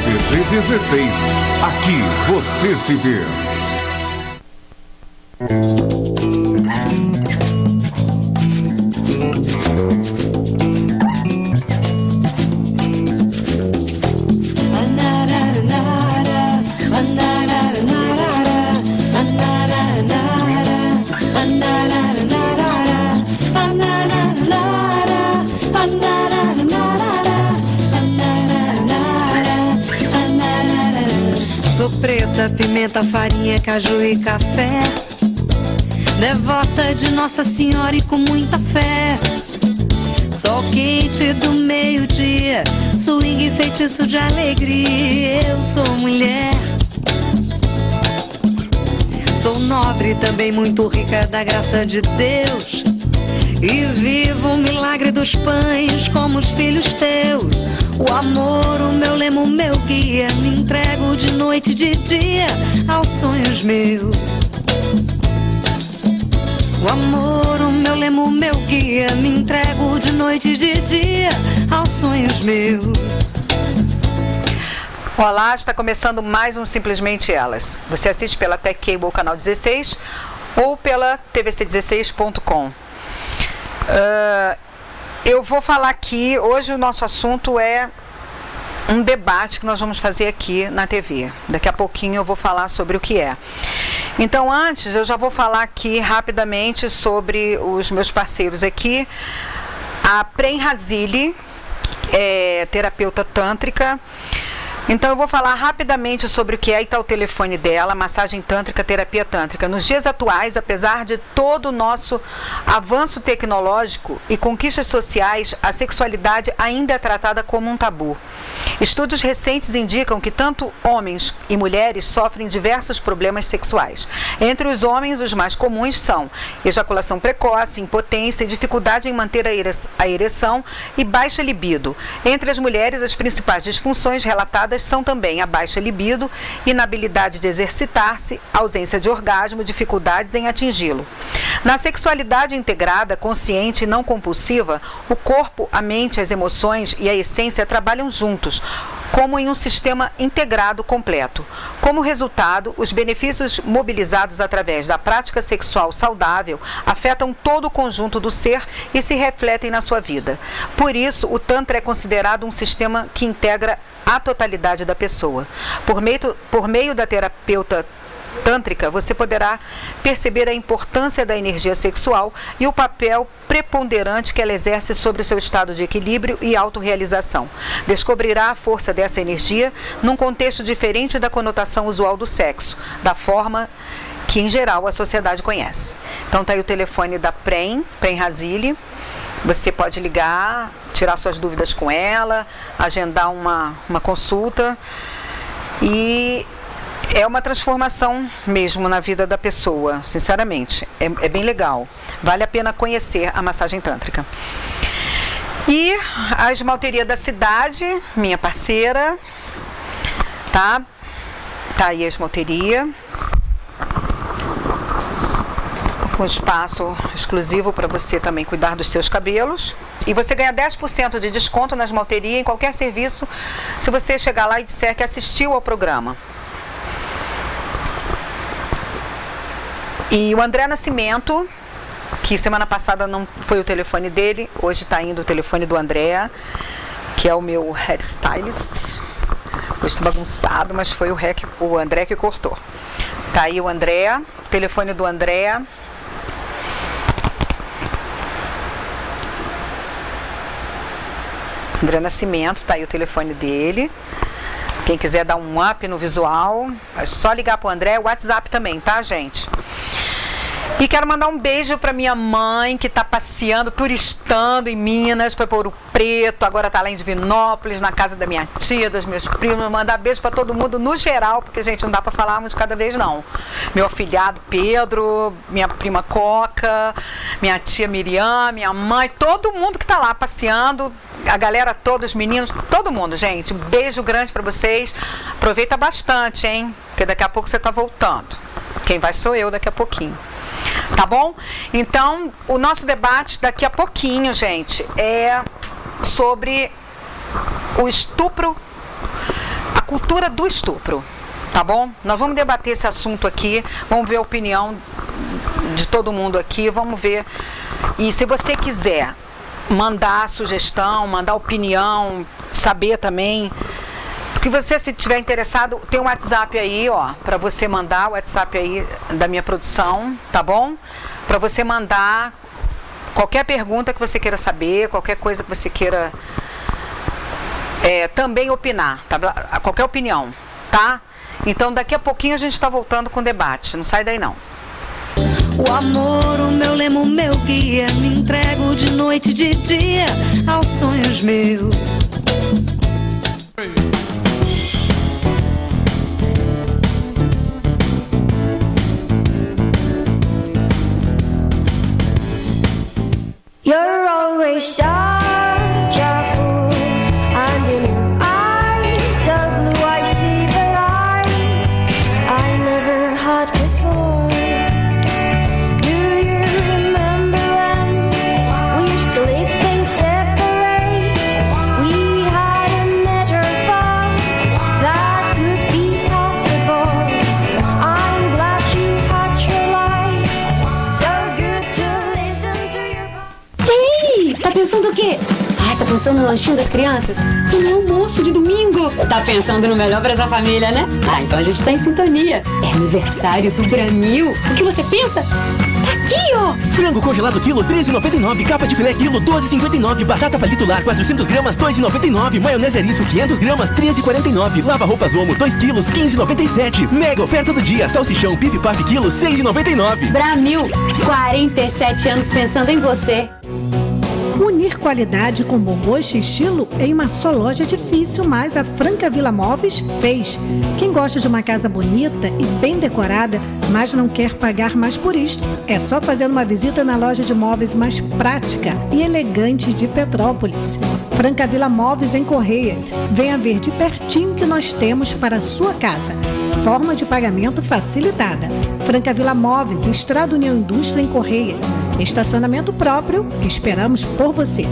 TVC 16. Aqui você se vê. Sou preta, pimenta, farinha, caju e café, devota de Nossa Senhora e com muita fé. Sol quente do meio-dia, swing feitiço de alegria. Eu sou mulher, sou nobre, também muito rica da graça de Deus, e vivo o milagre dos pães como os filhos teus. O amor, o meu lema, o meu guia, me entrego de noite e de dia aos sonhos meus. O amor, o meu lema, o meu guia, me entrego de noite e de dia aos sonhos meus. Olá, está começando mais um Simplesmente Elas. Você assiste pela Tech Cable Canal 16 ou pela tvc16.com. Eu vou falar aqui, hoje o nosso assunto é um debate que nós vamos fazer aqui na TV. Daqui a pouquinho eu vou falar sobre o que é. Então, antes, eu já vou falar aqui rapidamente sobre os meus parceiros aqui. A Prem Razili, terapeuta tântrica. Então eu vou falar rapidamente sobre o que é e está o telefone dela, massagem tântrica, terapia tântrica. Nos dias atuais, apesar de todo o nosso avanço tecnológico e conquistas sociais, a sexualidade ainda é tratada como um tabu. Estudos recentes indicam que tanto homens e mulheres sofrem diversos problemas sexuais. Entre os homens, os mais comuns são ejaculação precoce, impotência, dificuldade em manter a ereção e baixa libido. Entre as mulheres, as principais disfunções relatadas são também a baixa libido, inabilidade de exercitar-se, ausência de orgasmo, dificuldades em atingi-lo. Na sexualidade integrada, consciente e não compulsiva, o corpo, a mente, as emoções e a essência trabalham juntos, como em um sistema integrado completo. Como resultado, os benefícios mobilizados através da prática sexual saudável afetam todo o conjunto do ser e se refletem na sua vida. Por isso, o Tantra é considerado um sistema que integra a totalidade da pessoa. Por meio da terapeuta tântrica, você poderá perceber a importância da energia sexual e o papel preponderante que ela exerce sobre o seu estado de equilíbrio e autorrealização. Descobrirá a força dessa energia num contexto diferente da conotação usual do sexo, da forma que, em geral, a sociedade conhece. Então, está aí o telefone da Prem Razili. Você pode ligar, tirar suas dúvidas com ela, agendar uma consulta, e é uma transformação mesmo na vida da pessoa, sinceramente. É bem legal. Vale a pena conhecer a massagem tântrica. E a Esmalteria da Cidade, minha parceira, tá? Tá aí a esmalteria, com espaço exclusivo para você também cuidar dos seus cabelos. E você ganha 10% de desconto na esmalteria em qualquer serviço, se você chegar lá e disser que assistiu ao programa. E o André Nascimento, que semana passada não foi o telefone dele, hoje está indo o telefone do André, que é o meu hairstylist. Hoje está bagunçado, mas foi o André que cortou. Tá aí o André, o telefone do André. André Nascimento, tá aí o telefone dele. Quem quiser dar um up no visual, é só ligar pro André. WhatsApp também, tá, gente? E quero mandar um beijo para minha mãe, que está passeando, turistando em Minas, foi para Ouro Preto, agora está lá em Divinópolis, na casa da minha tia, dos meus primos. Mandar beijo para todo mundo no geral, porque, gente, não dá para falar um de cada vez, não. Meu afilhado Pedro, minha prima Coca, minha tia Miriam, minha mãe, todo mundo que está lá passeando, a galera toda, os meninos, todo mundo, gente. Um beijo grande para vocês. Aproveita bastante, hein? Porque daqui a pouco você está voltando. Quem vai sou eu daqui a pouquinho. Tá bom? Então, o nosso debate daqui a pouquinho, gente, é sobre o estupro, cultura do estupro, tá bom? Nós vamos debater esse assunto aqui, vamos ver a opinião de todo mundo aqui, vamos ver. E se você quiser mandar sugestão, mandar opinião, saber também, porque você, se estiver interessado, tem um WhatsApp aí, ó, para você mandar, o WhatsApp aí da minha produção, tá bom? Para você mandar qualquer pergunta que você queira saber, qualquer coisa que você queira também opinar, tá? Qualquer opinião, tá? Então daqui a pouquinho a gente está voltando com o debate, não sai daí não. O amor, o meu lema, o meu guia, me entrego de noite e de dia aos sonhos meus. You're always such a fool, and in your eyes so blue I see the light I never had before. Do you remember when we used to leave things separate? We hadn't never thought that could be possible. I'm glad you had your life, so good to listen to your voice. Ei, tá pensando o quê? Ai, tá pensando no lanchinho das crianças? No almoço de domingo? Tá pensando no melhor pra essa família, né? Ah, então a gente tá em sintonia. É aniversário do Bramil. O que você pensa? Tá aqui, ó! Frango congelado quilo, R$13,99. Capa de filé quilo, R$12,59. Batata palito lar, 400 gramas, R$2,99. Maionese Eriço, 500 gramas, R$13,49. Lava roupas Omo, 2 quilos, R$15,97. Mega oferta do dia. Salsichão, bife paf quilo, R$6,99. Bramil, 47 anos pensando em você. Unir qualidade com bom gosto e estilo em uma só loja é difícil, mas a Franca Vila Móveis fez. Quem gosta de uma casa bonita e bem decorada, mas não quer pagar mais por isto, é só fazer uma visita na loja de móveis mais prática e elegante de Petrópolis. Franca Vila Móveis em Correias. Venha ver de pertinho o que nós temos para a sua casa. Forma de pagamento facilitada. Franca Vila Móveis, Estrada União Indústria em Correias. Estacionamento próprio, esperamos por você.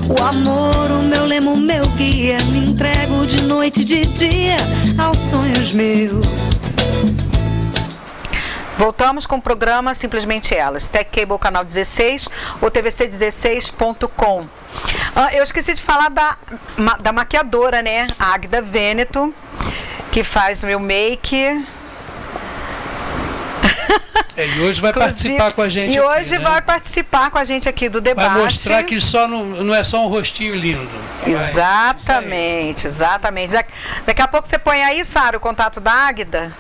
O amor, o meu lema, o meu guia, me entrego de noite e de dia aos sonhos meus. Voltamos com o programa Simplesmente Elas, Tech Cable Canal 16 ou tvc16.com. Eu esqueci de falar da maquiadora, né? A Águida Vêneto, que faz o meu make. E hoje vai participar com a gente e aqui, hoje né? vai participar com a gente aqui do debate. Vai mostrar que só não é só um rostinho lindo. Exatamente, exatamente. Daqui a pouco você põe aí, Sara, o contato da Águida.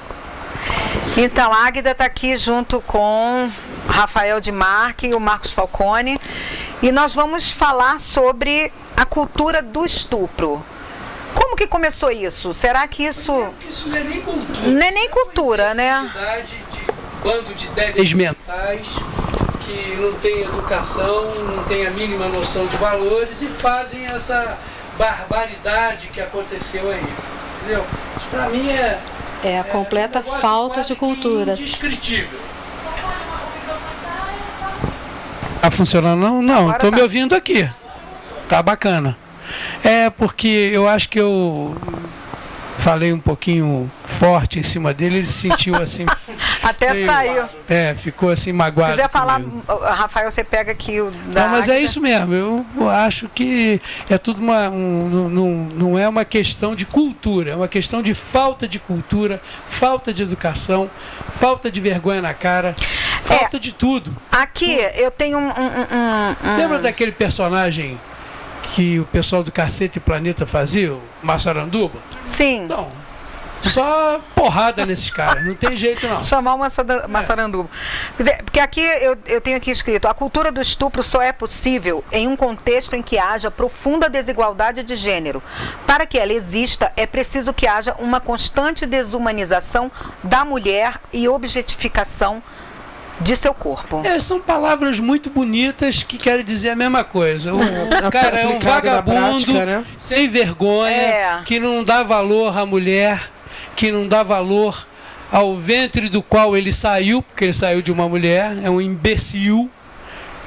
Então, a Águida está aqui junto com Rafael de Marque e o Marcos Falcone. E nós vamos falar sobre a cultura do estupro. Como que começou isso? Será que isso... Isso não é nem cultura. Não é nem cultura, né? Bando de débeis mentais que não tem educação, não tem a mínima noção de valores e fazem essa barbaridade que aconteceu aí. Entendeu? Isso pra mim é a completa falta de cultura. Indescritível. Tá funcionando não? Não, estou me ouvindo aqui. Tá bacana. É porque eu acho que eu falei um pouquinho forte em cima dele, ele se sentiu assim. Até meio, saiu. Ficou assim magoado. Se quiser falar, Rafael, você pega aqui o da Não, mas é isso mesmo. Eu acho que é tudo não é uma questão de cultura, é uma questão de falta de cultura, falta de educação, falta de vergonha na cara, falta de tudo. Aqui eu tenho Lembra daquele personagem que o pessoal do Cacete e Planeta fazia, o Massaranduba? Sim. Então, só porrada nesses caras, não tem jeito não. Chamar uma Massaranduba. Quer dizer, porque aqui eu tenho aqui escrito: a cultura do estupro só é possível em um contexto em que haja profunda desigualdade de gênero. Para que ela exista, é preciso que haja uma constante desumanização da mulher e objetificação de seu corpo. São palavras muito bonitas que querem dizer a mesma coisa. O cara é um vagabundo, prática, né? Sem vergonha, que não dá valor à mulher, que não dá valor ao ventre do qual ele saiu, porque ele saiu de uma mulher, é um imbecil,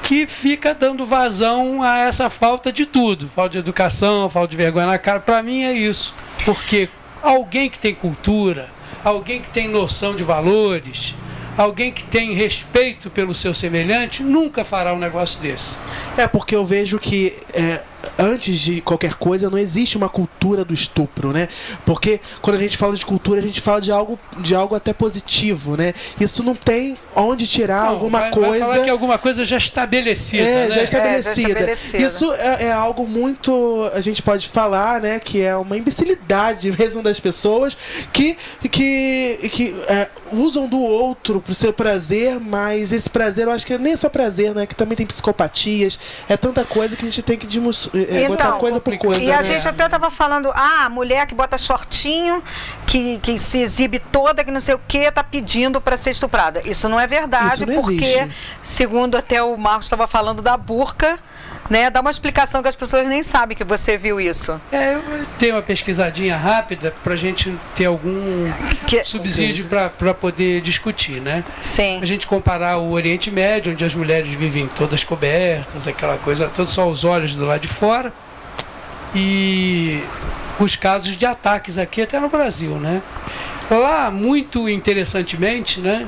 que fica dando vazão a essa falta de tudo. Falta de educação, falta de vergonha na cara. Para mim é isso. Porque alguém que tem cultura, alguém que tem noção de valores, alguém que tem respeito pelo seu semelhante, nunca fará um negócio desse. Porque eu vejo que antes de qualquer coisa não existe uma cultura do estupro, né? Porque quando a gente fala de cultura, a gente fala de algo até positivo, né? Isso não tem onde tirar alguma coisa. Vai falar que alguma coisa já estabelecida, né? Já estabelecida. Isso é algo muito, a gente pode falar, né? Que é uma imbecilidade mesmo das pessoas que usam do outro pro seu prazer, mas esse prazer, eu acho que nem é só prazer, né? Que também tem psicopatias, é tanta coisa que a gente tem que botar coisa por coisa. E a gente até estava falando, a mulher que bota shortinho, que se exibe toda, que não sei o que, tá pedindo para ser estuprada. Isso não é verdade, porque, existe. Segundo até o Marcos estava falando da burca, né? Dá uma explicação que as pessoas nem sabem que você viu isso. Eu tenho uma pesquisadinha rápida para a gente ter algum subsídio para poder discutir, né? Sim. A gente comparar o Oriente Médio, onde as mulheres vivem todas cobertas, aquela coisa toda, só os olhos do lado de fora, e os casos de ataques aqui até no Brasil, né? Lá, muito interessantemente, né?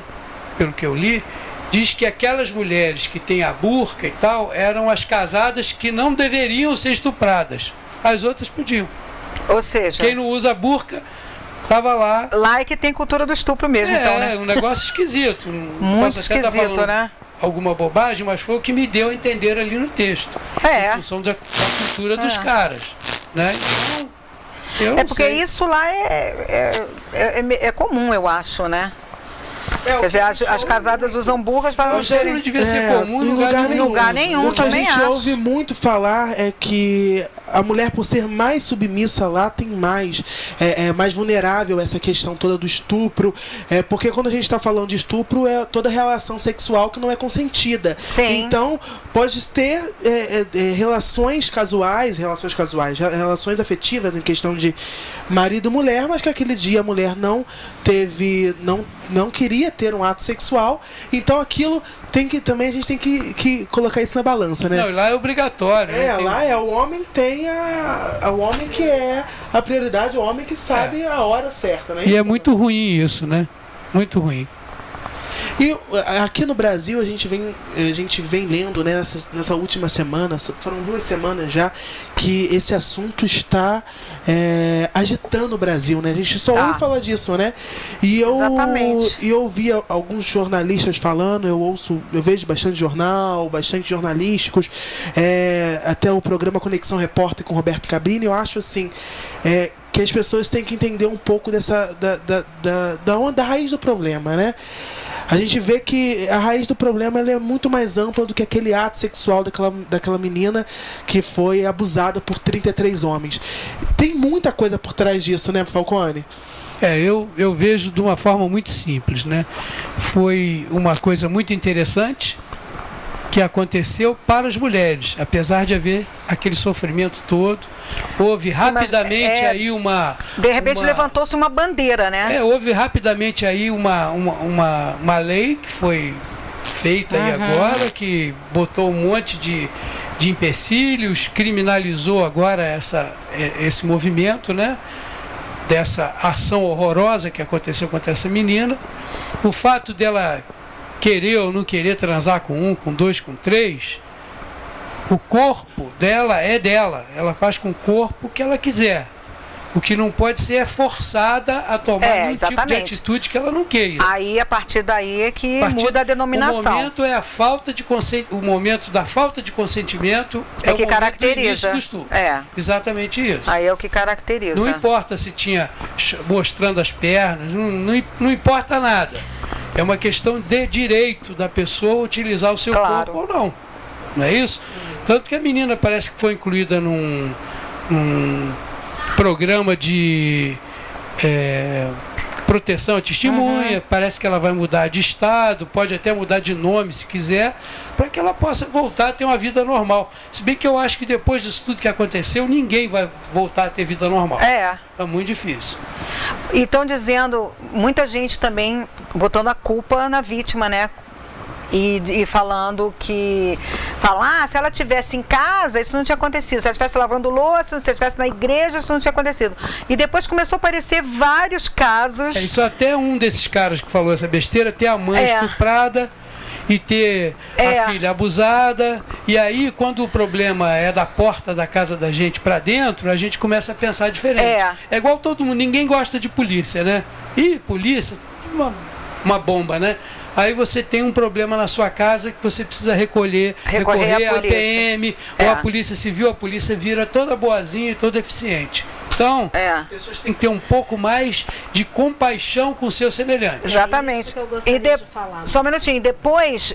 Pelo que eu li, diz que aquelas mulheres que têm a burca e tal eram as casadas que não deveriam ser estupradas. As outras podiam. Ou seja, quem não usa a burca estava lá. Lá é que tem cultura do estupro mesmo, então, né? É um negócio esquisito. Muito posso até esquisito, estar falando né? alguma bobagem, mas foi o que me deu a entender ali no texto. Em função da cultura dos caras, né? Então, porque sei. Isso lá é comum, eu acho, né? Quer dizer, as casadas usam burras para não serem... Não devia ser comum em lugar nenhum. O que a gente ouve muito falar é que a mulher, por ser mais submissa lá, tem mais vulnerável essa questão toda do estupro. Porque quando a gente está falando de estupro, é toda relação sexual que não é consentida. Sim. Então, pode ter relações casuais, relações afetivas em questão de marido e mulher, mas que aquele dia a mulher não queria ter um ato sexual, então aquilo também a gente tem que colocar isso na balança, né? Não, lá é obrigatório. Lá o homem tem o homem que é a prioridade, o homem que sabe a hora certa, né? E é muito ruim isso, né? Muito ruim. E aqui no Brasil a gente vem lendo, né, nessa última semana, foram 2 semanas já, que esse assunto está agitando o Brasil, né? A gente só ouve falar disso, né? Exatamente. E eu ouvi alguns jornalistas falando, eu vejo bastante jornal, bastante jornalísticos, até o programa Conexão Repórter com Roberto Cabrini. Eu acho assim, que as pessoas têm que entender um pouco da raiz do problema, né? A gente vê que a raiz do problema ela é muito mais ampla do que aquele ato sexual daquela menina que foi abusada por 33 homens. Tem muita coisa por trás disso, né, Falcone? Eu vejo de uma forma muito simples, né? Foi uma coisa muito interessante que aconteceu para as mulheres, apesar de haver aquele sofrimento todo. Houve rapidamente aí uma... De repente levantou-se uma bandeira, né? Houve rapidamente aí uma lei que foi feita aí agora, que botou um monte de empecilhos, criminalizou agora esse movimento, né? Dessa ação horrorosa que aconteceu contra essa menina. O fato dela querer ou não querer transar com 1, com 2, com 3, o corpo dela é dela. Ela faz com o corpo o que ela quiser. O que não pode ser é forçada a tomar nenhum tipo de exatamente. atitude que ela não queira. Aí, a partir daí, é que muda a denominação. O momento é a falta de o momento da falta de consentimento É o que momento caracteriza. do início do estupro. Exatamente isso. Aí é o que caracteriza. Não importa se tinha mostrando as pernas, não importa nada. É uma questão de direito da pessoa utilizar o seu corpo ou não. Não é isso? Tanto que a menina parece que foi incluída num programa de proteção à testemunha, parece que ela vai mudar de estado, pode até mudar de nome se quiser, para que ela possa voltar a ter uma vida normal. Se bem que eu acho que depois disso tudo que aconteceu, ninguém vai voltar a ter vida normal. É muito difícil. E estão dizendo, muita gente também botando a culpa na vítima, né? E falando que... se ela estivesse em casa, isso não tinha acontecido. Se ela estivesse lavando louça, se ela estivesse na igreja, isso não tinha acontecido. E depois começou a aparecer vários casos... Isso até um desses caras que falou essa besteira, ter a mãe estuprada e ter a filha abusada. E aí, quando o problema é da porta da casa da gente para dentro, a gente começa a pensar diferente. É igual todo mundo, ninguém gosta de polícia, né? E polícia, uma bomba, né? Aí você tem um problema na sua casa que você precisa recorrer à PM ou à Polícia Civil, a polícia vira toda boazinha e toda eficiente. Então, as pessoas têm que ter um pouco mais de compaixão com o seu semelhante. Exatamente. É isso que eu gostaria de falar. Só um minutinho. Depois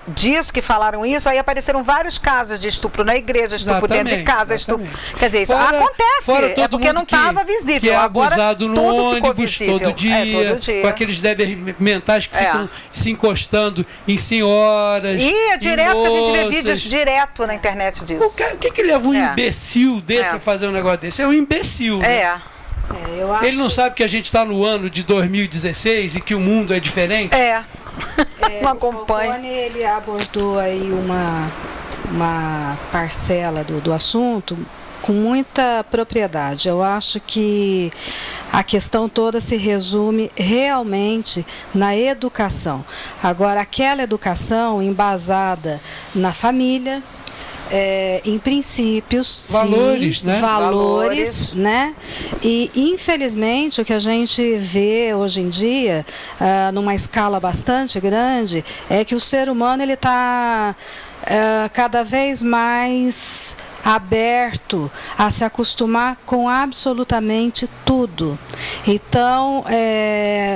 disso que falaram isso, aí apareceram vários casos de estupro na igreja, estupro dentro de casa, estupro. Quer dizer, isso acontece. Porque não estava visível. Que é abusado agora, no ônibus todo dia, com aqueles débeis mentais que ficam se encostando em senhoras. E direto, moças. a gente vê vídeos direto na internet disso. O que leva um imbecil desse a fazer um negócio desse? É um imbecil. Né? Ele não sabe que a gente está no ano de 2016 e que o mundo é diferente? Não acompanha. O Falcone, ele abordou aí uma parcela do assunto com muita propriedade. Eu acho que a questão toda se resume realmente na educação. Agora, aquela educação embasada na família, em princípios, valores, sim, né? Valores, né? E infelizmente o que a gente vê hoje em dia, numa escala bastante grande, é que o ser humano ele está cada vez mais aberto a se acostumar com absolutamente tudo. Então,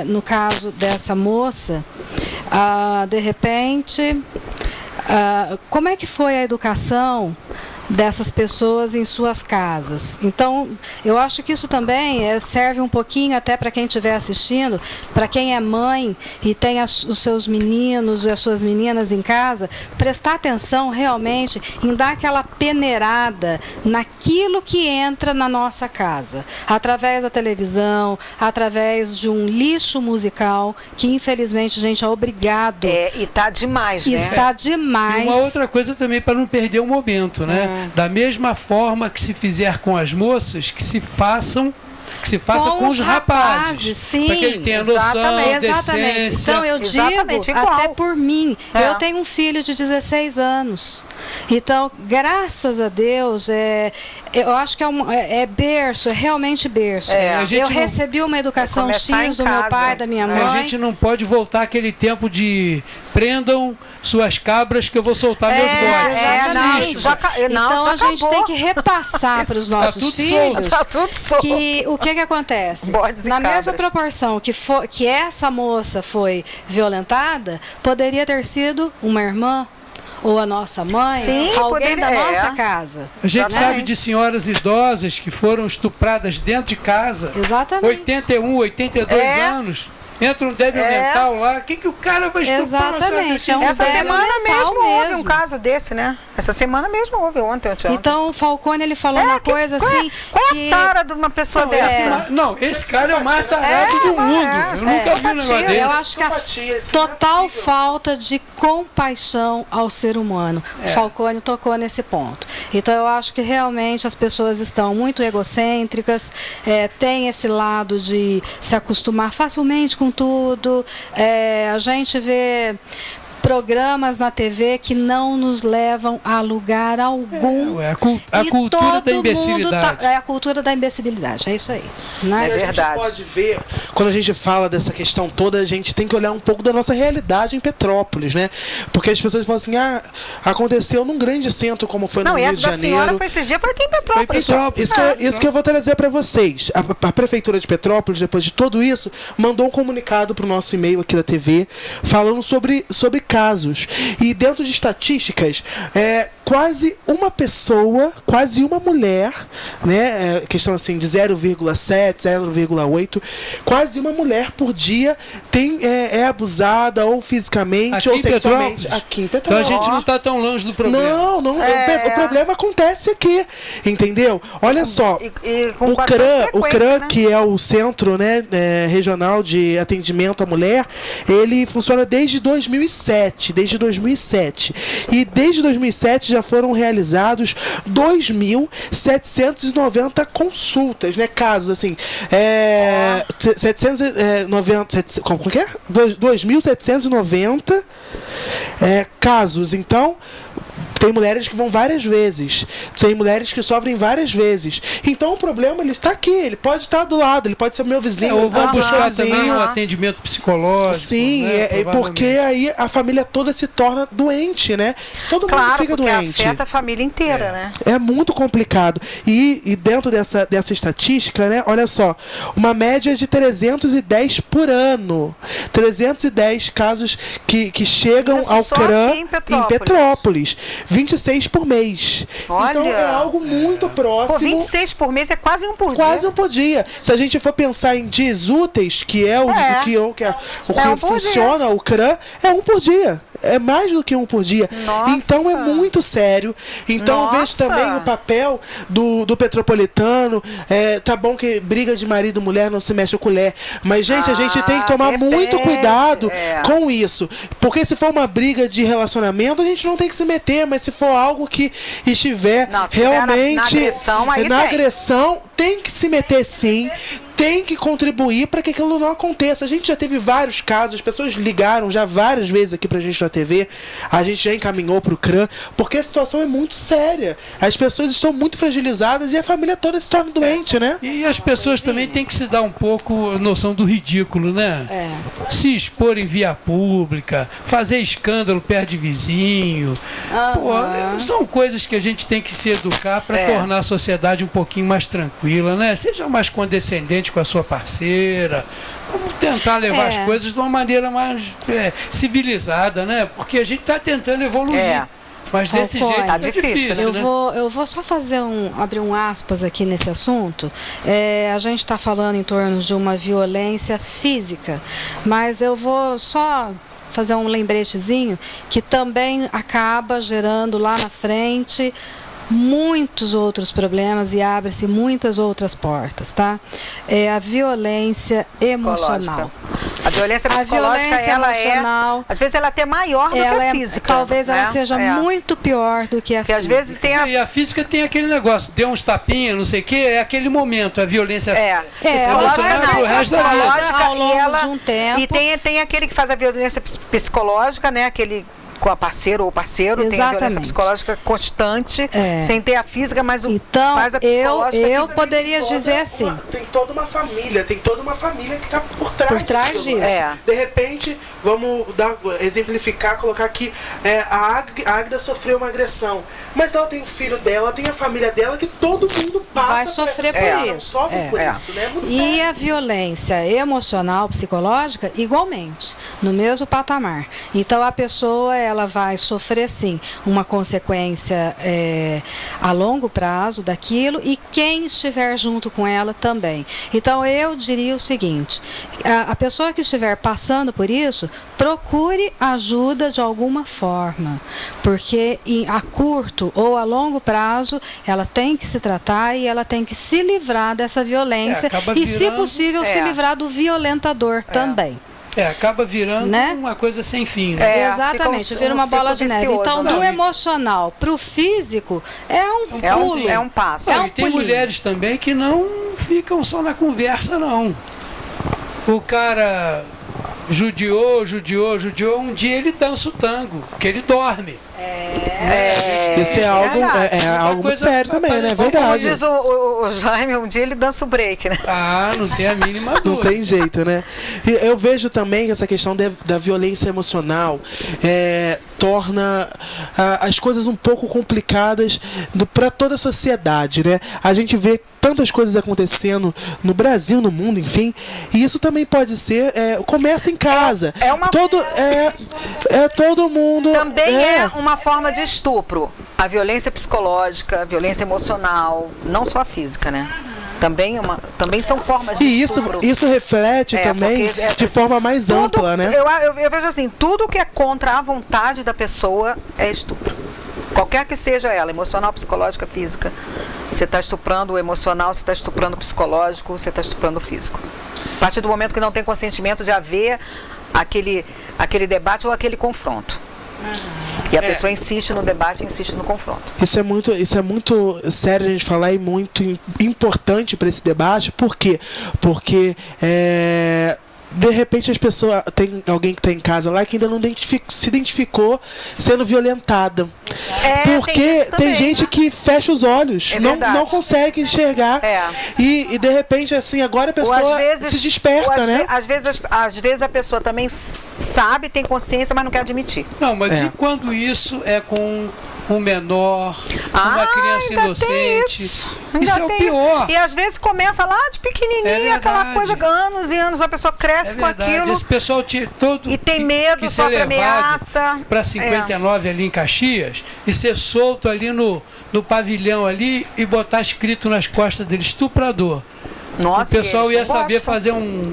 no caso dessa moça, de repente, como é que foi a educação dessas pessoas em suas casas? Então, eu acho que isso também serve um pouquinho até para quem estiver assistindo, para quem é mãe e tem os seus meninos e as suas meninas em casa, prestar atenção realmente em dar aquela peneirada naquilo que entra na nossa casa, através da televisão, através de um lixo musical, que infelizmente a gente é obrigado. E tá demais, né? Está demais. E uma outra coisa também para não perder o momento, né? Da mesma forma que se fizer com as moças, que se faça com os rapazes. Sim, para que ele tenha noção, decência. Então eu digo, até por mim, eu tenho um filho de 16 anos. Então, graças a Deus, eu acho que é berço, é realmente berço. Eu recebi uma educação X do meu pai, da minha mãe. A gente não pode voltar àquele tempo de prendam suas cabras que eu vou soltar meus bodes. Então a gente tem que repassar para os nossos filhos que o que acontece? Na mesma proporção que essa moça foi violentada, poderia ter sido uma irmã, ou a nossa mãe, alguém da nossa casa. A gente sabe de senhoras idosas que foram estupradas dentro de casa. Exatamente. 81, 82 anos. Entra um débil mental lá, o que o cara vai estuprar? Exatamente. Essa semana mesmo houve um caso desse, né? Essa semana mesmo houve, ontem. Então o Falcone, ele falou uma coisa assim... Qual é a tara de uma pessoa dessa? Não, esse cara é o mais tarado do mundo. Eu nunca vi um negócio desse. Eu acho que a total falta de compaixão ao ser humano. O Falcone tocou nesse ponto. Então eu acho que realmente as pessoas estão muito egocêntricas, tem esse lado de se acostumar facilmente com tudo. A gente vê programas na TV que não nos levam a lugar algum. A E cultura da todo mundo imbecilidade. é a cultura da imbecilidade, é isso aí. Né? É A verdade. gente pode ver, quando a gente fala dessa questão toda, a gente tem que olhar um pouco da nossa realidade em Petrópolis, né? Porque as pessoas falam assim, aconteceu num grande centro como foi no Não, e Rio essa de da Janeiro. senhora foi esse dia, foi aqui em Petrópolis. Isso que eu vou trazer para vocês. A Prefeitura de Petrópolis, depois de tudo isso, mandou um comunicado para o nosso e-mail aqui da TV, falando sobre casos. E dentro de estatísticas, quase uma pessoa, quase uma mulher, né? Questão assim de 0,7, 0,8, quase uma mulher por dia é abusada ou fisicamente Aqui ou em sexualmente. Petrópolis? Aqui em Então a Petrópolis. gente não está tão longe do problema. Não, o problema acontece aqui, entendeu? Olha só, com o bastante CRAN, frequência, né? que é o Centro, né, regional de atendimento à mulher, ele funciona desde 2007, e desde 2007 já foram realizados 2.790 consultas, né, casos assim, 790, como que é? 2.790 casos. Então, tem mulheres que vão várias vezes, tem mulheres que sofrem várias vezes. Então o problema ele está aqui, ele pode estar do lado, ele pode ser meu vizinho. Ou vão buscar vizinho. também um atendimento psicológico. Sim, né, porque aí a família toda se torna doente, né? Todo mundo Claro, fica porque doente. afeta a família inteira, né? É muito complicado. E dentro dessa estatística, né? Olha só, uma média de 310 por ano. 310 casos que chegam Isso ao só CRAN aqui em Petrópolis. em Petrópolis. 26 por mês. Olha. Então é algo muito próximo. Pô, 26 por mês é quase um por Quase dia. um por dia. Se a gente for pensar em dias úteis, que é o que um por funciona, o CRAN, é um por dia. É mais do que um por dia. Nossa. Então é muito sério. Então eu vejo Nossa. também o papel do petropolitano. Tá bom que briga de marido e mulher não se mexe o colher. Mas, gente, a gente tem que tomar muito cuidado com isso. Porque se for uma briga de relacionamento, a gente não tem que se meter. Mas se for algo que estiver Não, se estiver realmente na agressão, aí na tem. agressão, tem que se meter sim. Tem que contribuir para que aquilo não aconteça. A gente já teve vários casos, as pessoas ligaram já várias vezes aqui pra gente na TV, a gente já encaminhou pro CRAN, porque a situação é muito séria. As pessoas estão muito fragilizadas e a família toda se torna doente, né? E as pessoas também têm que se dar um pouco a noção do ridículo, né? Se expor em via pública, fazer escândalo perto de vizinho. Pô, são coisas que a gente tem que se educar para tornar a sociedade um pouquinho mais tranquila, né? Seja mais condescendente com a sua parceira. Vamos tentar levar as coisas de uma maneira mais civilizada, né? Porque a gente está tentando evoluir. Mas desse Falcone, jeito tá difícil, né? Eu vou só abrir um aspas aqui nesse assunto. A gente está falando em torno de uma violência física, mas eu vou só fazer um lembretezinho que também acaba gerando lá na frente muitos outros problemas e abre-se muitas outras portas, tá? É a violência emocional. A violência psicológica, às vezes ela é até maior do que a física. Talvez ela seja muito pior do que a física. Às vezes tem E a física tem aquele negócio, deu uns tapinhas, não sei o quê, é aquele momento, a violência emocional é pro resto da vida. Ao longo de um tempo. E tem aquele que faz a violência psicológica, né? Aquele com a parceira ou parceiro, tem a violência psicológica constante, sem ter a física, mas faz a psicológica. Eu poderia dizer assim. Tem toda uma família que está por trás disso. De repente, vamos exemplificar, colocar aqui, a Águida sofreu uma agressão, mas ela tem o filho dela, tem a família dela, que todo mundo passa vai sofrer por isso. Sofre por isso, né? Muito E sério. a violência emocional, psicológica, igualmente, no mesmo patamar. Então a pessoa ela vai sofrer sim uma consequência a longo prazo daquilo e quem estiver junto com ela também. Então eu diria o seguinte: a pessoa que estiver passando por isso, procure ajuda de alguma forma, porque a curto ou a longo prazo ela tem que se tratar e ela tem que se livrar dessa violência e, se possível, se livrar do violentador também. Acaba virando uma coisa sem fim, né? Exatamente, vira uma bola de neve. Então, do emocional para o físico é um pulo. É um passo. E tem mulheres também que não ficam só na conversa, não. O cara judiou, um dia ele dança o tango, porque ele dorme. Isso é algo, algo muito coisa sério também, né? É Como verdade. diz o Jaime, um dia ele dança o break, né? Ah, não tem a mínima Não dúvida. tem jeito, né? E eu vejo também que essa questão da violência emocional torna as coisas um pouco complicadas para toda a sociedade, né? A gente vê tantas coisas acontecendo no Brasil, no mundo, enfim, e isso também pode ser começa em casa. Todo mundo Também é uma forma de estupro. A violência psicológica, a violência emocional, não só a física, né? Também são formas de e estupro. isso reflete também porque, de forma mais tudo, ampla, né? Eu vejo assim, tudo que é contra a vontade da pessoa é estupro. Qualquer que seja ela, emocional, psicológica, física. Você está estuprando o emocional, você está estuprando o psicológico, você está estuprando o físico. A partir do momento que não tem consentimento de haver aquele debate ou aquele confronto. E a pessoa insiste no debate, insiste no confronto. Isso é muito sério a gente falar e muito importante para esse debate. Por quê? Porque de repente as pessoas, tem alguém que está em casa lá que ainda não se identificou sendo violentada. Porque tem gente que fecha os olhos, não consegue enxergar. E de repente, assim, agora a pessoa se desperta, né? Às vezes a pessoa também sabe, tem consciência, mas não quer admitir. Não, mas e quando isso é com um menor, uma criança inocente? Isso é o pior. E às vezes começa lá de pequenininha, aquela coisa, anos e anos, a pessoa cresce com aquilo. Esse pessoal todo e tem medo, que sofre ameaça. Para 59 ali em Caxias e ser solto ali no pavilhão ali e botar escrito nas costas dele, estuprador. Nossa, o pessoal ia saber fazer um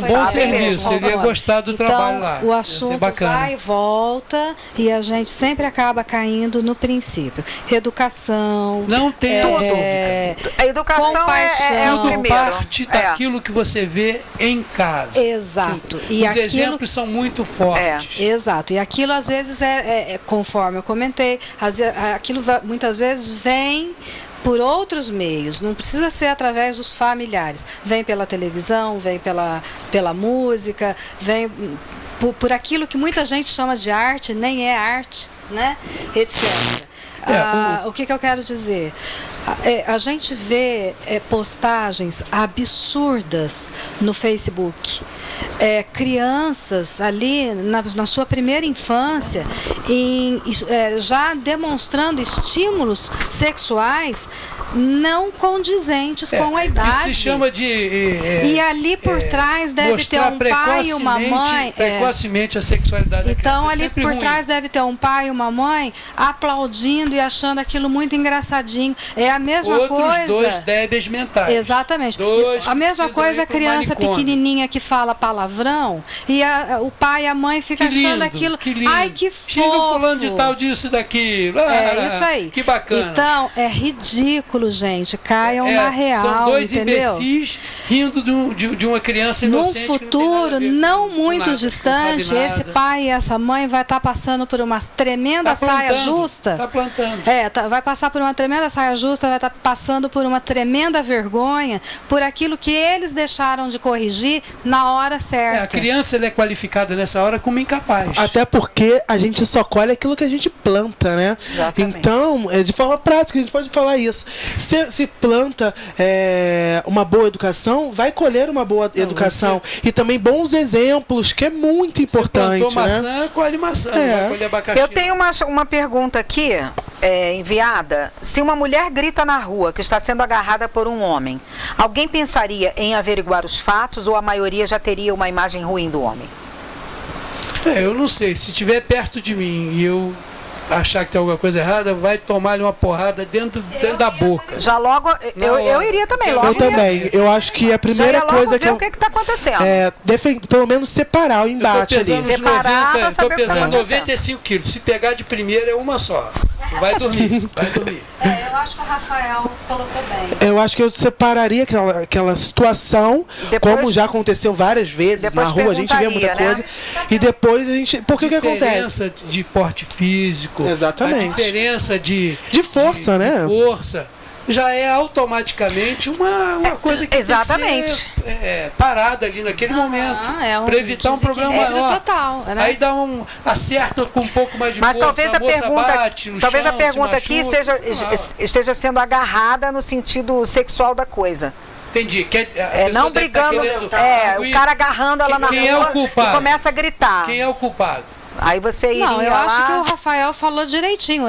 bom serviço, ele ia gostar do trabalho lá. O assunto vai e volta e a gente sempre acaba caindo no princípio. Educação. Não tem dúvida. A educação é o primeiro. Parte daquilo que você vê em casa. Exato. E os exemplos são muito fortes. Exato. E aquilo às vezes conforme eu comentei, aquilo muitas vezes vem por outros meios, não precisa ser através dos familiares. Vem pela televisão, vem pela música, vem por aquilo que muita gente chama de arte, nem é arte, né? Etc. O que eu quero dizer? A gente vê postagens absurdas no Facebook. Crianças ali na sua primeira infância já demonstrando estímulos sexuais não condizentes com a idade. Isso se chama de... e ali por trás deve ter um pai e uma mãe... Precocemente a sexualidade da criança. Então ali por trás deve ter um pai e uma mãe aplaudindo e achando aquilo muito engraçadinho. É a mesma coisa... Outros dois débeis mentais. Exatamente. A mesma coisa a criança pequenininha que fala palavrão e o pai e a mãe ficam achando aquilo... Que lindo. Ai, que fofo. Xinga fulano de tal disso e daquilo. Isso aí. Que bacana. Então, é ridículo, gente. Caiam na real, são dois entendeu? imbecis rindo de uma criança inocente. Num futuro não muito distante, esse pai e essa mãe vai estar passando por uma tremenda saia justa. Está plantando. Vai passar por uma tremenda saia justa, vai estar passando por uma tremenda vergonha, por aquilo que eles deixaram de corrigir na hora certa. A criança ela é qualificada nessa hora como incapaz. Até porque a gente só colhe aquilo que a gente planta, né? Exatamente. Então, de forma prática, a gente pode falar isso. Se planta uma boa educação, vai colher uma boa educação. E também bons exemplos, que é muito importante. Plantou maçã, colhe maçã, vai colher abacaxi. Eu tenho uma pergunta aqui, enviada. Se uma mulher grita na rua que está sendo agarrada por um homem, alguém pensaria em averiguar os fatos ou a maioria já teria uma imagem ruim do homem? Eu não sei. Se estiver perto de mim e eu achar que tem alguma coisa errada, vai tomar-lhe uma porrada dentro da boca. Já logo, eu iria também. Eu também. Eu acho que a primeira coisa que o que está acontecendo. Pelo menos separar o embate ali. Estou pesando 95 quilos. Se pegar de primeira é uma só. Vai dormir, vai dormir. Eu acho que o Rafael colocou bem. Eu acho que eu separaria aquela situação, depois, como já aconteceu várias vezes na rua, a gente vê muita coisa. Né? E depois a gente... Porque o que acontece? A diferença de porte físico. Exatamente. A diferença de força, né? De força. já é automaticamente uma coisa que exatamente. tem que ser parada ali naquele momento, para evitar um problema maior. Total, né? Aí acerta com um pouco mais de Mas força, talvez a moça pergunta, bate no talvez chão, a pergunta se aqui machuca. esteja sendo agarrada no sentido sexual da coisa. Entendi. A pessoa Não deve tá brigando, querendo o cara agarrando ela na quem é o rua culpado? e começa a gritar. Quem é o culpado? Aí você iria Não, eu lá, acho que o Rafael falou direitinho,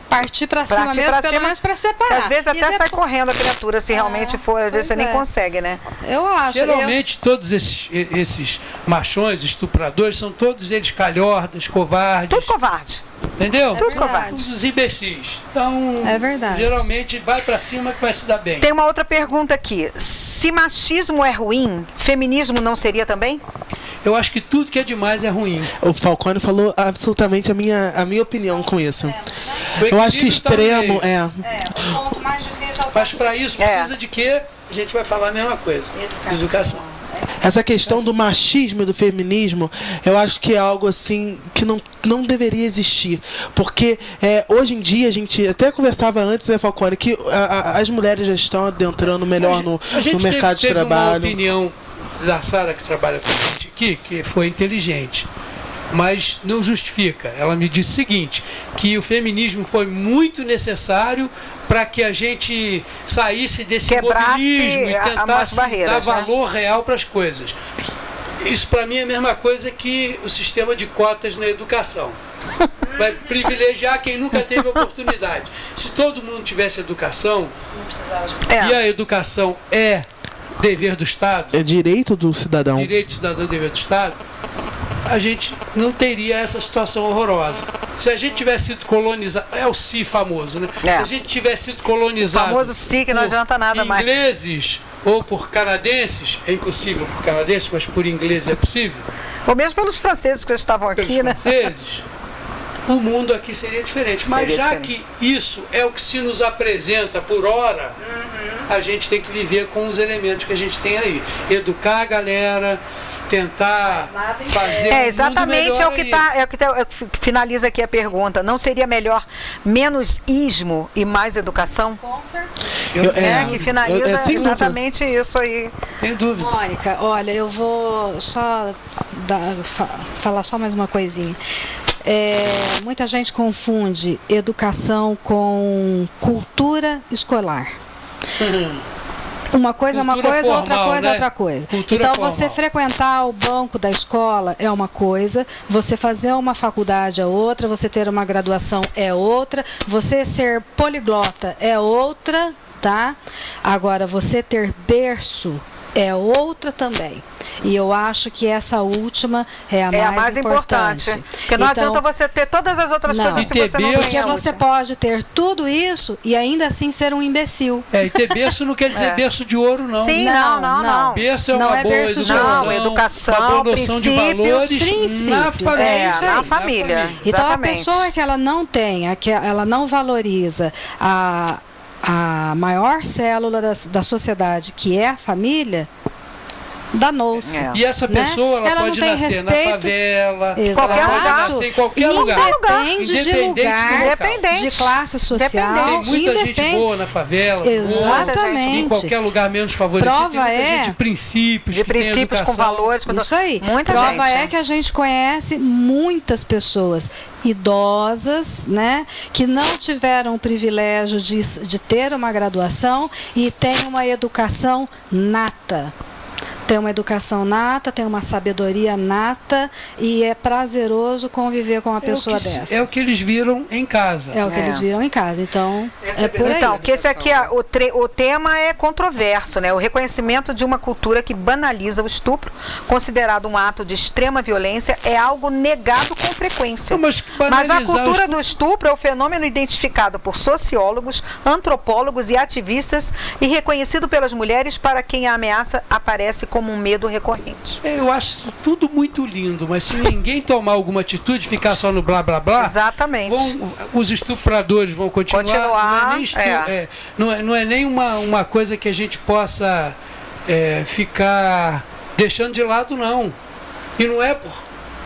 partir para cima partir mesmo, pra pelo cima, menos para separar. às vezes E até sai depois- correndo a criatura, se realmente for, às vezes pois você nem é. consegue, né? Eu acho. Geralmente todos esses machões, estupradores, são todos eles calhordas, covardes. Tudo covarde. Entendeu? Tudo verdade. covarde. Todos os imbecis. Então, É verdade. geralmente vai pra cima que vai se dar bem. Tem uma outra pergunta aqui. Se machismo é ruim, feminismo não seria também? Eu acho que tudo que é demais é ruim. O Falcone falou absolutamente a minha opinião com isso. O Eu acho que equilíbrio tá no extremo meio. O ponto mais difícil é Mas para isso precisa de quê? A gente vai falar a mesma coisa. Educação. Essa questão do machismo e do feminismo, eu acho que é algo assim que não deveria existir. Porque hoje em dia, a gente até conversava antes, né, Falcone, que as mulheres já estão adentrando melhor no mercado de teve uma trabalho. opinião da Sara, que trabalha com a gente aqui, que foi inteligente. Mas não justifica. Ela me disse o seguinte, que o feminismo foi muito necessário para que a gente saísse desse Quebrasse mobilismo e as tentasse barreiras, dar né? valor real para as coisas. Isso para mim é a mesma coisa que o sistema de cotas na educação. Vai privilegiar quem nunca teve oportunidade. Se todo mundo tivesse educação, e a educação é dever do Estado, É direito do cidadão. direito do cidadão, dever do Estado, a gente não teria essa situação horrorosa. Se a gente tivesse sido colonizado, é o si famoso, né? É. Se a gente tivesse sido colonizado O famoso si que não por adianta nada mais. ingleses ou por canadenses, é impossível por canadenses, mas por ingleses é possível, Ou mesmo pelos franceses que já estavam pelos aqui, né? franceses, o mundo aqui seria diferente. Mas Seria já diferente. que isso é o que se nos apresenta por hora, a gente tem que viver com os elementos que a gente tem aí. Educar a galera, tentar fazer um mundo Exatamente, melhor é o que aí. é o que finaliza aqui a pergunta. Não seria melhor menos ismo e mais educação? Com certeza. Que finaliza sem dúvida. exatamente isso aí. Sem dúvida. Mônica, olha, eu vou só falar só mais uma coisinha. Muita gente confunde educação com cultura escolar. Uma coisa é uma Cultura coisa, outra formal, coisa é né? outra coisa. Cultura Então, formal. você frequentar o banco da escola é uma coisa, você fazer uma faculdade é outra, você ter uma graduação é outra, você ser poliglota é outra, tá? Agora, você ter berço é outra também. E eu acho que essa última é a mais importante. Porque não adianta você ter todas as outras Não. coisas se E você ter não berço- tem Porque a você última. pode ter tudo isso e ainda assim ser um imbecil. E ter berço não quer dizer berço de ouro, não. Sim, não. Berço é Não uma é boa berço de educação, Não, educação, uma boa noção de princípios, valores na princípios, família. é isso aí. Na família. Então, a Exatamente. pessoa que ela não tem, que ela não valoriza a maior célula da sociedade, que é a família, danou-se. É. E essa Né? pessoa, ela Ela não pode tem nascer respeito. na favela, Exato. ela pode nascer em qualquer lugar. Independe de Independente do lugar, local. Independente. de classe social. Tem muita gente independe- boa na favela, Exatamente. em qualquer lugar menos favorecido. Prova tem muita é- gente de princípios, De que tem princípios com educação. valores. Isso aí. Muita Prova gente. é que a gente conhece muitas pessoas idosas, né, que não tiveram o privilégio de ter uma graduação e têm uma educação nata. Tem uma educação nata, tem uma sabedoria nata e é prazeroso conviver com uma pessoa dessa. É o que eles viram em casa. É o que eles viram em casa. Então, é por aí. Então, que esse aqui, o tema é controverso, né? O reconhecimento de uma cultura que banaliza o estupro, considerado um ato de extrema violência, é algo negado com frequência. Não, mas Mas a banalizar o cultura estupro- do estupro é o fenômeno identificado por sociólogos, antropólogos e ativistas e reconhecido pelas mulheres para quem a ameaça aparece como um medo recorrente. Eu acho isso tudo muito lindo, mas se ninguém tomar alguma atitude, ficar só no blá blá blá, Exatamente. os estupradores vão continuar. Continuar, Não é nem uma coisa que a gente possa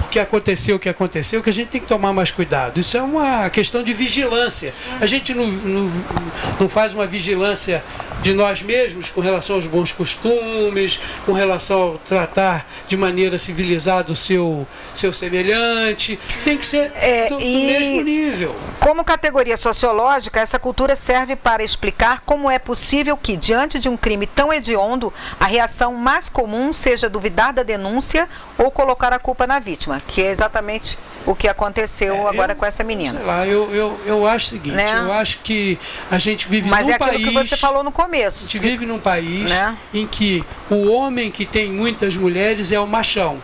porque aconteceu o que aconteceu, que a gente tem que tomar mais cuidado. Isso é uma questão de vigilância. A gente não faz uma vigilância de nós mesmos com relação aos bons costumes, com relação ao tratar de maneira civilizada o seu semelhante. Tem que ser do mesmo nível. Como categoria sociológica, essa cultura serve para explicar como é possível que, diante de um crime tão hediondo, a reação mais comum seja duvidar da denúncia ou colocar a culpa na vítima, que é exatamente o que aconteceu agora com essa menina. Sei lá, eu acho o seguinte, né? Eu acho que a gente vive Mas num é país... aquilo que você falou no começo. A gente vive num país, né, em que o homem que tem muitas mulheres é o machão.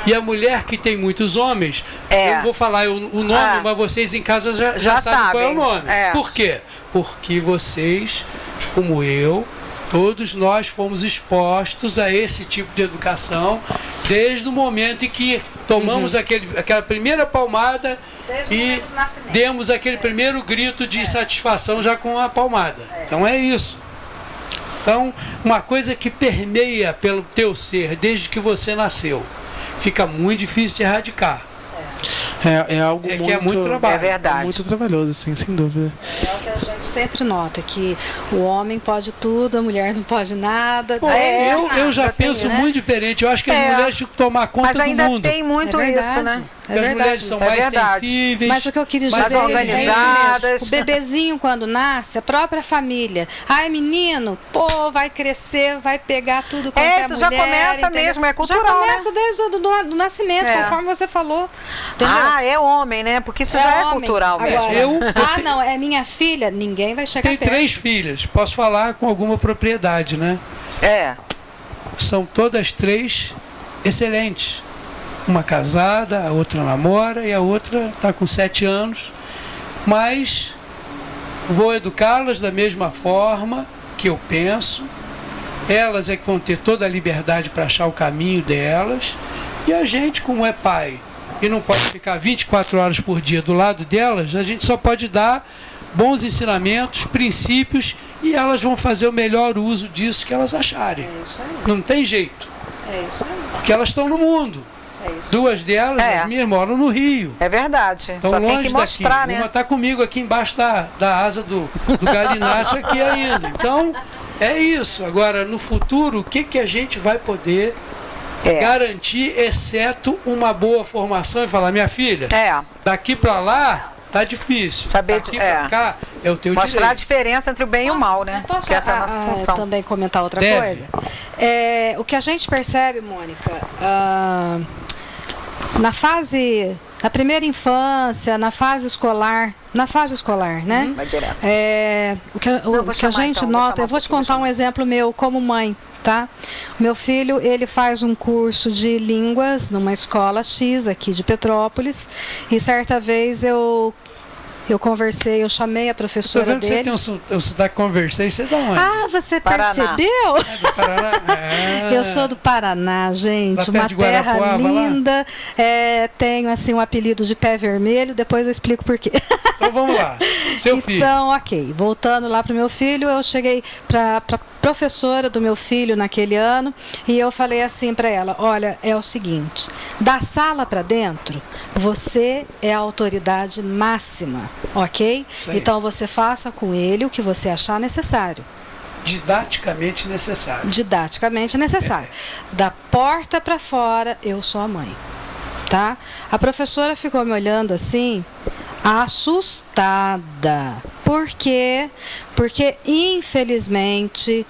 E a mulher que tem muitos homens, eu não vou falar o nome, mas vocês em casa já sabem qual é o nome. Por quê? Porque vocês, como eu, todos nós fomos expostos a esse tipo de educação desde o momento em que tomamos aquela primeira palmada e demos aquele primeiro grito de satisfação já com a palmada. Então é isso. Então, uma coisa que permeia pelo teu ser desde que você nasceu, fica muito difícil de erradicar. É algo que é muito trabalho. É verdade. É muito trabalhoso, assim, sem dúvida. É o que a gente sempre nota, que o homem pode tudo, a mulher não pode nada. Pô, eu já penso muito diferente. Eu acho que as mulheres tinham que tomar conta do mundo. Mas ainda tem muito isso, né? Porque as mulheres são mais sensíveis. Mas o que eu queria dizer mais organizadas. o bebezinho quando nasce, a própria família. Ai, menino, pô, vai crescer, vai pegar tudo quanto é mulher. Isso já começa mesmo, é cultural, já começa desde do nascimento, conforme você falou. Entendeu? É homem, né? Porque isso já é cultural mesmo. Agora, não, é minha filha, ninguém vai chegar Tem perto. 3 filhas, posso falar com alguma propriedade, né? São todas 3 excelentes. Uma casada, a outra namora e a outra está com 7 anos. Mas vou educá-las da mesma forma que eu penso. Elas é que vão ter toda a liberdade para achar o caminho delas. E a gente, como é pai e não pode ficar 24 horas por dia do lado delas, a gente só pode dar bons ensinamentos, princípios, e elas vão fazer o melhor uso disso que elas acharem. É isso aí. Não tem jeito. É isso aí. Porque elas estão no mundo. 2 delas, as minhas, moram no Rio. É verdade. Estão só longe tem que mostrar, daqui. né? Uma está comigo aqui embaixo da asa do galináceo aqui ainda. Então, é isso. Agora, no futuro, o que a gente vai poder garantir, exceto uma boa formação e falar, minha filha, daqui para lá tá difícil. Saber daqui para cá é o teu mostrar direito. a diferença entre o bem e o mal, né? Posso que essa é a nossa função. também comentar outra coisa? O que a gente percebe, Mônica, na primeira infância, na fase escolar, né? Vai direto. O que a gente nota, eu vou te contar um exemplo meu como mãe, tá? Meu filho, ele faz um curso de línguas numa escola X aqui de Petrópolis, e certa vez eu conversei, eu chamei a professora dele. Você tem um sotaque, conversei, você dá onde? Ah, você Paraná. percebeu? Do Paraná? Eu sou do Paraná, gente, Lá uma perto de terra Guarapuava, linda. Tenho assim um apelido de pé vermelho, depois eu explico por quê. Então vamos lá, seu filho. Então, ok, voltando lá para o meu filho, eu cheguei para professora do meu filho naquele ano e eu falei assim para ela, olha, é o seguinte, da sala para dentro, você é a autoridade máxima, ok? Então você faça com ele o que você achar necessário. Didaticamente necessário. Didaticamente necessário. Da porta para fora, eu sou a mãe, tá? A professora ficou me olhando assim, assustada. Por quê? Porque, infelizmente,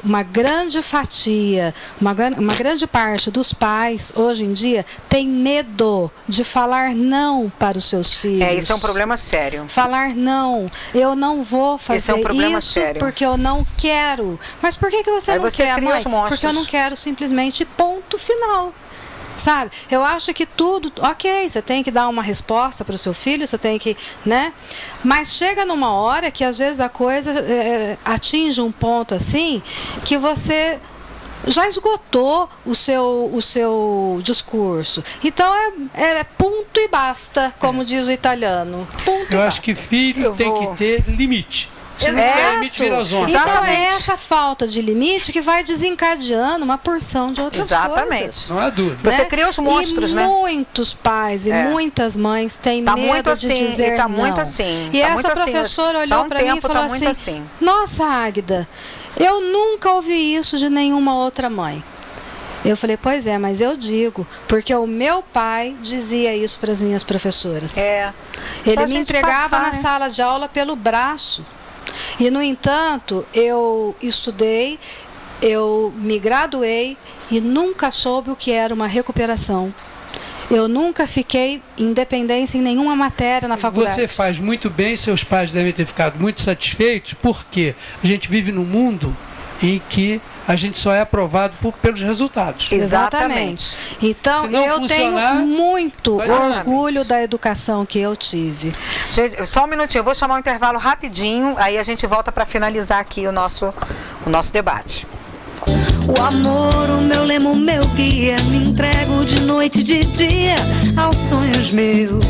uma grande fatia, uma grande parte dos pais, hoje em dia, tem medo de falar não para os seus filhos. Isso é um problema sério. Falar não, eu não vou fazer isso sério. porque eu não quero. Mas por que você não quer, mãe? Porque eu não quero, simplesmente, ponto final. Sabe? Eu acho que tudo, ok, você tem que dar uma resposta para o seu filho, você tem que, né? Mas chega numa hora que às vezes a coisa atinge um ponto assim que você já esgotou o seu discurso. Então é ponto e basta, como diz o italiano. Ponto Eu acho que filho tem que ter limite. Se não tiver limite, vira zona. Então Exatamente. é essa falta de limite que vai desencadeando uma porção de outras Exatamente. coisas. Não há dúvida. Você cria os monstros, e né? muitos pais e muitas mães têm Tá medo muito de assim, dizer e tá não. muito assim, E tá essa muito assim, professora tá olhou um para mim e tempo, falou tá muito assim. nossa, Águida, eu nunca ouvi isso de nenhuma outra mãe. Eu falei, pois é, mas eu digo, porque o meu pai dizia isso para as minhas professoras. É. Ele Só a me gente entregava passar, na né? sala de aula pelo braço. E, no entanto, eu estudei, eu me graduei e nunca soube o que era uma recuperação. Eu nunca fiquei independência em nenhuma matéria na faculdade. Você faz muito bem, seus pais devem ter ficado muito satisfeitos, porque a gente vive num mundo em que a gente só é aprovado pelos resultados. Exatamente. Então, Se não eu funcionar, tenho muito vai dar. orgulho da educação que eu tive. Gente, só um minutinho, eu vou chamar um intervalo rapidinho, aí a gente volta para finalizar aqui o nosso debate. O amor, o meu lema, o meu guia, me entrego de noite e de dia aos sonhos meus.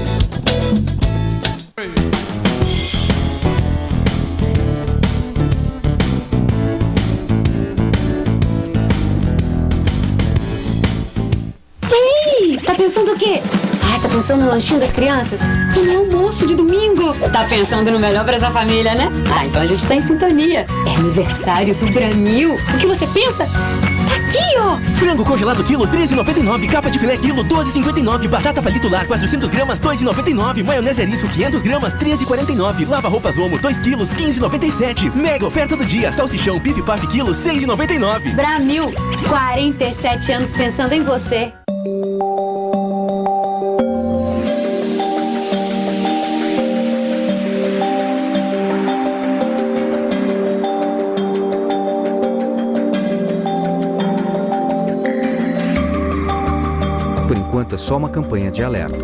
Ei, tá pensando o quê? Ah, tá pensando no lanchinho das crianças? No almoço de domingo? Tá pensando no melhor pra essa família, né? Ah, então a gente tá em sintonia. É aniversário do Granil. O que você pensa? Tá aqui, ó. Frango congelado quilo, R$ 13,99. Capa de filé quilo, R$ 12,59. Batata palito lar, 400 gramas, R$ 2,99. Maionese Eriço, 500 gramas, R$ 13,49. Lava roupas Omo, 2 quilos, R$ 15,97. Mega oferta do dia. Salsichão, bife paf quilo, R$ 6,99. Bramil, 47 anos pensando em você. Por enquanto é só uma campanha de alerta.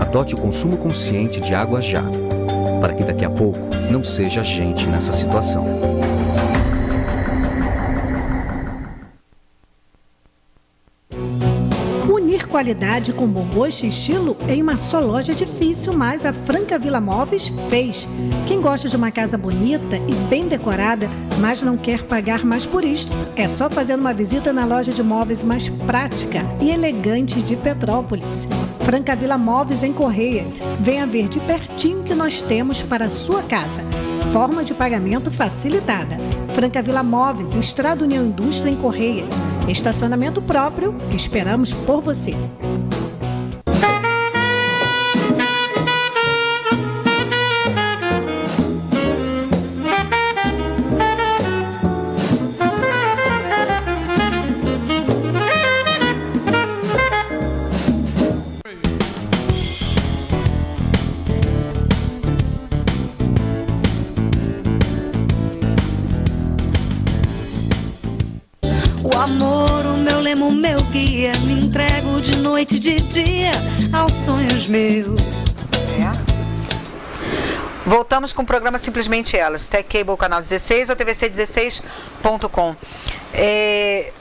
Adote o consumo consciente de água já, para que daqui a pouco não seja a gente nessa situação. Unir qualidade com bom gosto e estilo em uma só loja é difícil, mas a Franca Vila Móveis fez. Quem gosta de uma casa bonita e bem decorada, mas não quer pagar mais por isto, é só fazer uma visita na loja de móveis mais prática e elegante de Petrópolis. Franca Vila Móveis em Correias. Venha ver de pertinho o que nós temos para a sua casa. Forma de pagamento facilitada. Franca Vila Móveis, Estrada União Indústria em Correias. Estacionamento próprio, esperamos por você. O amor, o meu lema, o meu guia, me entrego de noite e de dia aos sonhos meus. Voltamos com o programa Simplesmente Elas, Tech Cable, canal 16 ou tvc16.com.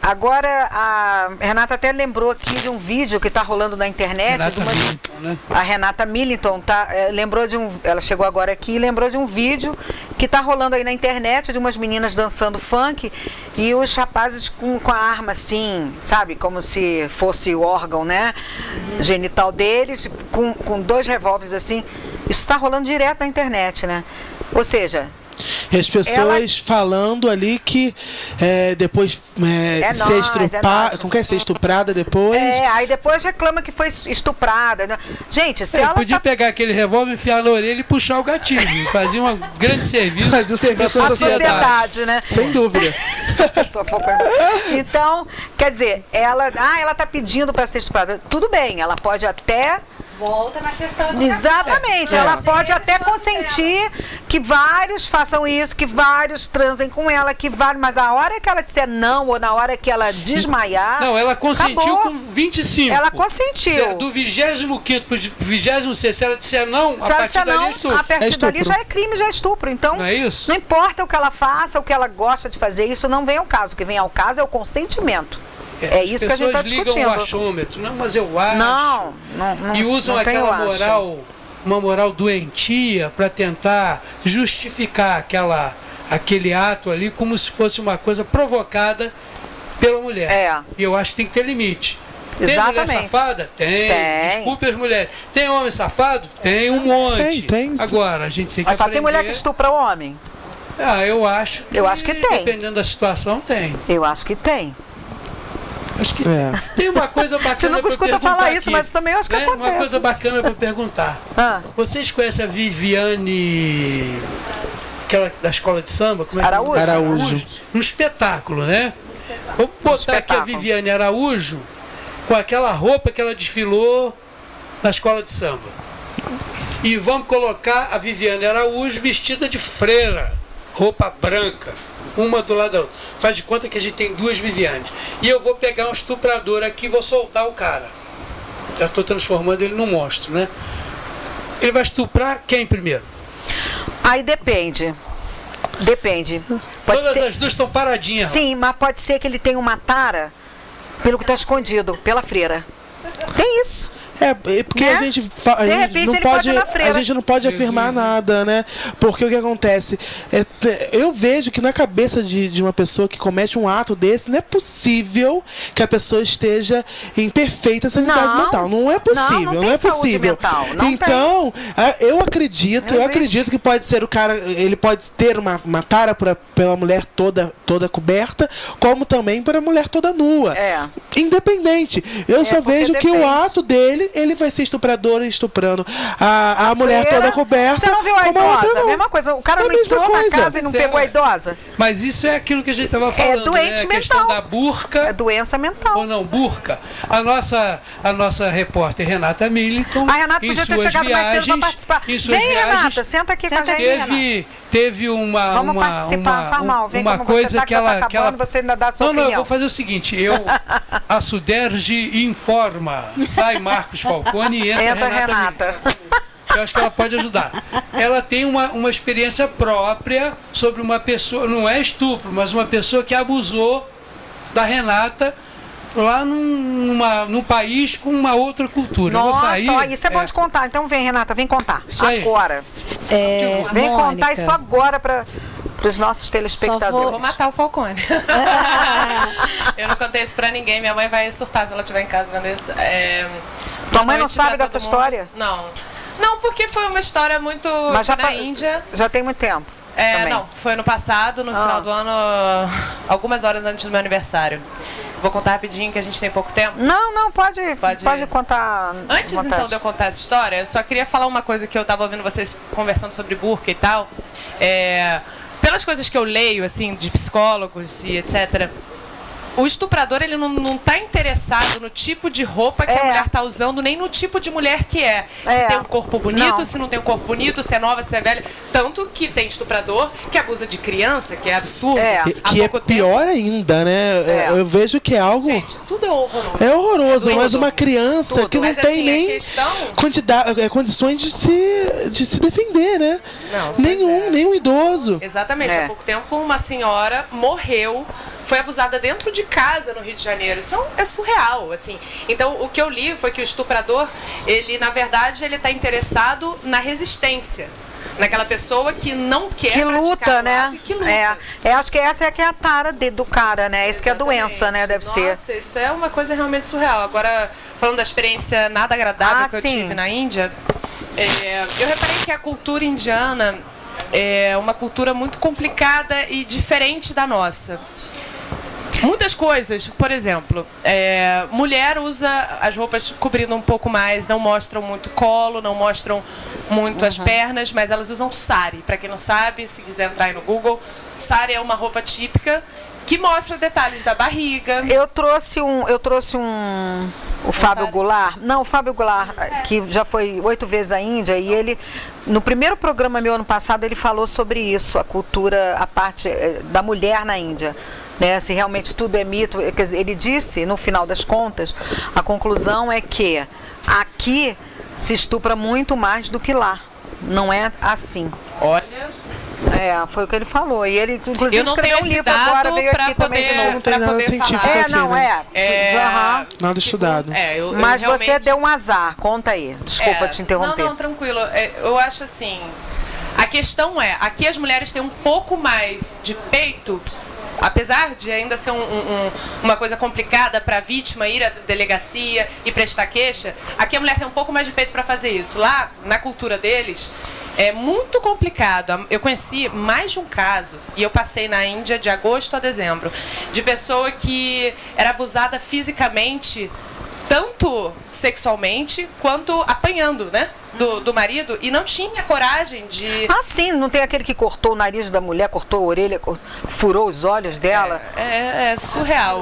Agora a Renata até lembrou aqui de um vídeo que está rolando na internet. Renata Millington, né? A Renata Millington lembrou de ela chegou agora aqui e lembrou de um vídeo que está rolando aí na internet de umas meninas dançando funk e os rapazes com a arma assim, sabe, como se fosse o órgão, né, genital deles, com 2 revólveres assim. Isso está rolando direto na internet, né? Ou seja, e as pessoas falando ali que depois ser estuprada, como que é ser estuprada depois? Aí depois reclama que foi estuprada. Né? Gente, se ela podia pegar aquele revólver, enfiar na orelha e puxar o gatilho. Fazia um grande serviço. Fazia o serviço à à sociedade, né? Sem dúvida. Então, quer dizer, ela tá pedindo para ser estuprada. Tudo bem, ela pode até... Volta na questão do Exatamente, ela pode até consentir que vários façam isso, que vários transem com ela, mas a hora que ela disser não, ou na hora que ela desmaiar... Não, ela consentiu acabou. com 25. Ela consentiu. Do 25º para o 26º, se ela disser não, a partir dali é estupro. A partir dali já é crime, já é estupro. Então, não é isso? Não importa o que ela faça, o que ela gosta de fazer, isso não vem ao caso. O que vem ao caso é o consentimento. É isso que a gente está discutindo. As pessoas ligam o achômetro. Não, mas eu acho. Não. E usam não aquela moral doentia para tentar justificar aquele ato ali como se fosse uma coisa provocada pela mulher. E eu acho que tem que ter limite. Tem mulher safada? Tem. Desculpe as mulheres. Tem homem safado? Tem um monte. Tem. Agora, a gente tem que aprender... Tem mulher que estupra homem? Eu acho que tem. Dependendo da situação, tem. Eu acho que tem. Acho que tem uma coisa bacana para perguntar. Você não escuta falar isso, mas também eu acho que acontece. Uma coisa bacana para perguntar. Vocês conhecem a Viviane, aquela da escola de samba? Como é Araújo. Um espetáculo, né? Vou botar aqui a Viviane Araújo com aquela roupa que ela desfilou na escola de samba. E vamos colocar a Viviane Araújo vestida de freira, roupa branca, uma do lado da outra. Faz de conta que a gente tem duas Vivianes. E eu vou pegar um estuprador aqui e vou soltar o cara. Já estou transformando ele num monstro, né? Ele vai estuprar quem primeiro? Aí depende. Todas as duas estão paradinhas. Sim, mas pode ser que ele tenha uma tara pelo que está escondido, pela freira. Tem isso. Porque a gente não pode afirmar nada, né? Porque o que acontece? Eu vejo que na cabeça de uma pessoa que comete um ato desse, não é possível que a pessoa esteja em perfeita sanidade mental. Não é possível, não é possível. Então, eu acredito que pode ser o cara, ele pode ter uma tara pela mulher toda coberta, como também para a mulher toda nua. Independente. Eu só vejo que o ato dele, ele vai ser estuprador estuprando a mulher toda coberta. Você não viu a idosa? A mesma coisa. O cara não entrou na casa e não pegou a idosa. Mas isso é aquilo que a gente estava falando. Doente mental. A questão da burca. É doença mental. Ou não, burca. A nossa repórter Renata Millington, a Renata podia ter chegado mais cedo para participar. Vem, Renata, senta aqui com a gente. Teve uma coisa que ela você ainda dá a sua opinião. Não, eu vou fazer o seguinte, a Suderge informa, sai Marcos Falcone e entra Renata. Eu acho que ela pode ajudar. Ela tem uma experiência própria sobre uma pessoa, não é estupro, mas uma pessoa que abusou da Renata lá num país com uma outra cultura. Nossa, isso é bom de contar. Então vem, Renata, vem contar. Isso agora. Vem contar isso agora para os nossos telespectadores. Vou matar o Falcone. Eu não contei isso pra ninguém. Minha mãe vai surtar se ela estiver em casa vendo isso. Tua mãe não sabe dessa história? Não, porque foi uma história muito... Mas já na Índia. Já tem muito tempo. Não, foi no passado, no final do ano, algumas horas antes do meu aniversário. Vou contar rapidinho que a gente tem pouco tempo. Não, pode contar. Antes então de eu contar essa história, eu só queria falar uma coisa que eu estava ouvindo vocês conversando sobre burca e tal. Pelas coisas que eu leio, assim, de psicólogos e etc., o estuprador, ele não está interessado no tipo de roupa que a mulher está usando, nem no tipo de mulher que é. Se tem um corpo bonito, se não tem um corpo bonito, se é nova, se é velha. Tanto que tem estuprador que abusa de criança, que é absurdo. Que é pior ainda, né? Eu vejo que é algo... Gente, tudo é horroroso. É horroroso, mas uma criança que não tem nem condições de se defender, né? Nenhum idoso. Exatamente. Há pouco tempo, uma senhora morreu, foi abusada dentro de casa no Rio de Janeiro. Isso é surreal, assim. Então, o que eu li foi que o estuprador, ele, na verdade, ele está interessado na resistência. Naquela pessoa que não quer que luta, né? Que luta. Acho que essa é que é a tara do cara, né? Isso que é a doença, né? Deve ser. Nossa, isso é uma coisa realmente surreal. Agora, falando da experiência nada agradável que eu tive na Índia, eu reparei que a cultura indiana é uma cultura muito complicada e diferente da nossa. Muitas coisas, por exemplo, mulher usa as roupas cobrindo um pouco mais, não mostram muito colo, não mostram muito as pernas, mas elas usam sari. Para quem não sabe, se quiser entrar aí no Google, sari é uma roupa típica que mostra detalhes da barriga. Eu trouxe o Fábio Goulart. Não, o Fábio Goulart, que já foi 8 vezes à Índia, e ele, no primeiro programa meu ano passado, ele falou sobre isso, a cultura, a parte da mulher na Índia. Né, se realmente tudo é mito. Quer dizer, ele disse, no final das contas, a conclusão é que aqui se estupra muito mais do que lá. Não é assim. Olha, Foi o que ele falou. E ele, inclusive, eu não escreveu tenho um esse livro dado agora, veio aqui também de novo. Não tem nada científico falar. aqui, né? Nada estudado. Mas realmente... você deu um azar. Conta aí. Desculpa te interromper. Não, tranquilo. Eu acho assim... A questão é, aqui as mulheres têm um pouco mais de peito, apesar de ainda ser uma coisa complicada para a vítima ir à delegacia e prestar queixa, aqui a mulher tem um pouco mais de peito para fazer isso. Lá, na cultura deles, é muito complicado. Eu conheci mais de um caso, e eu passei na Índia de agosto a dezembro, de pessoa que era abusada fisicamente, tanto sexualmente, quanto apanhando, né? Do marido, e não tinha coragem de... sim, não tem aquele que cortou o nariz da mulher, cortou a orelha, furou os olhos dela? É surreal.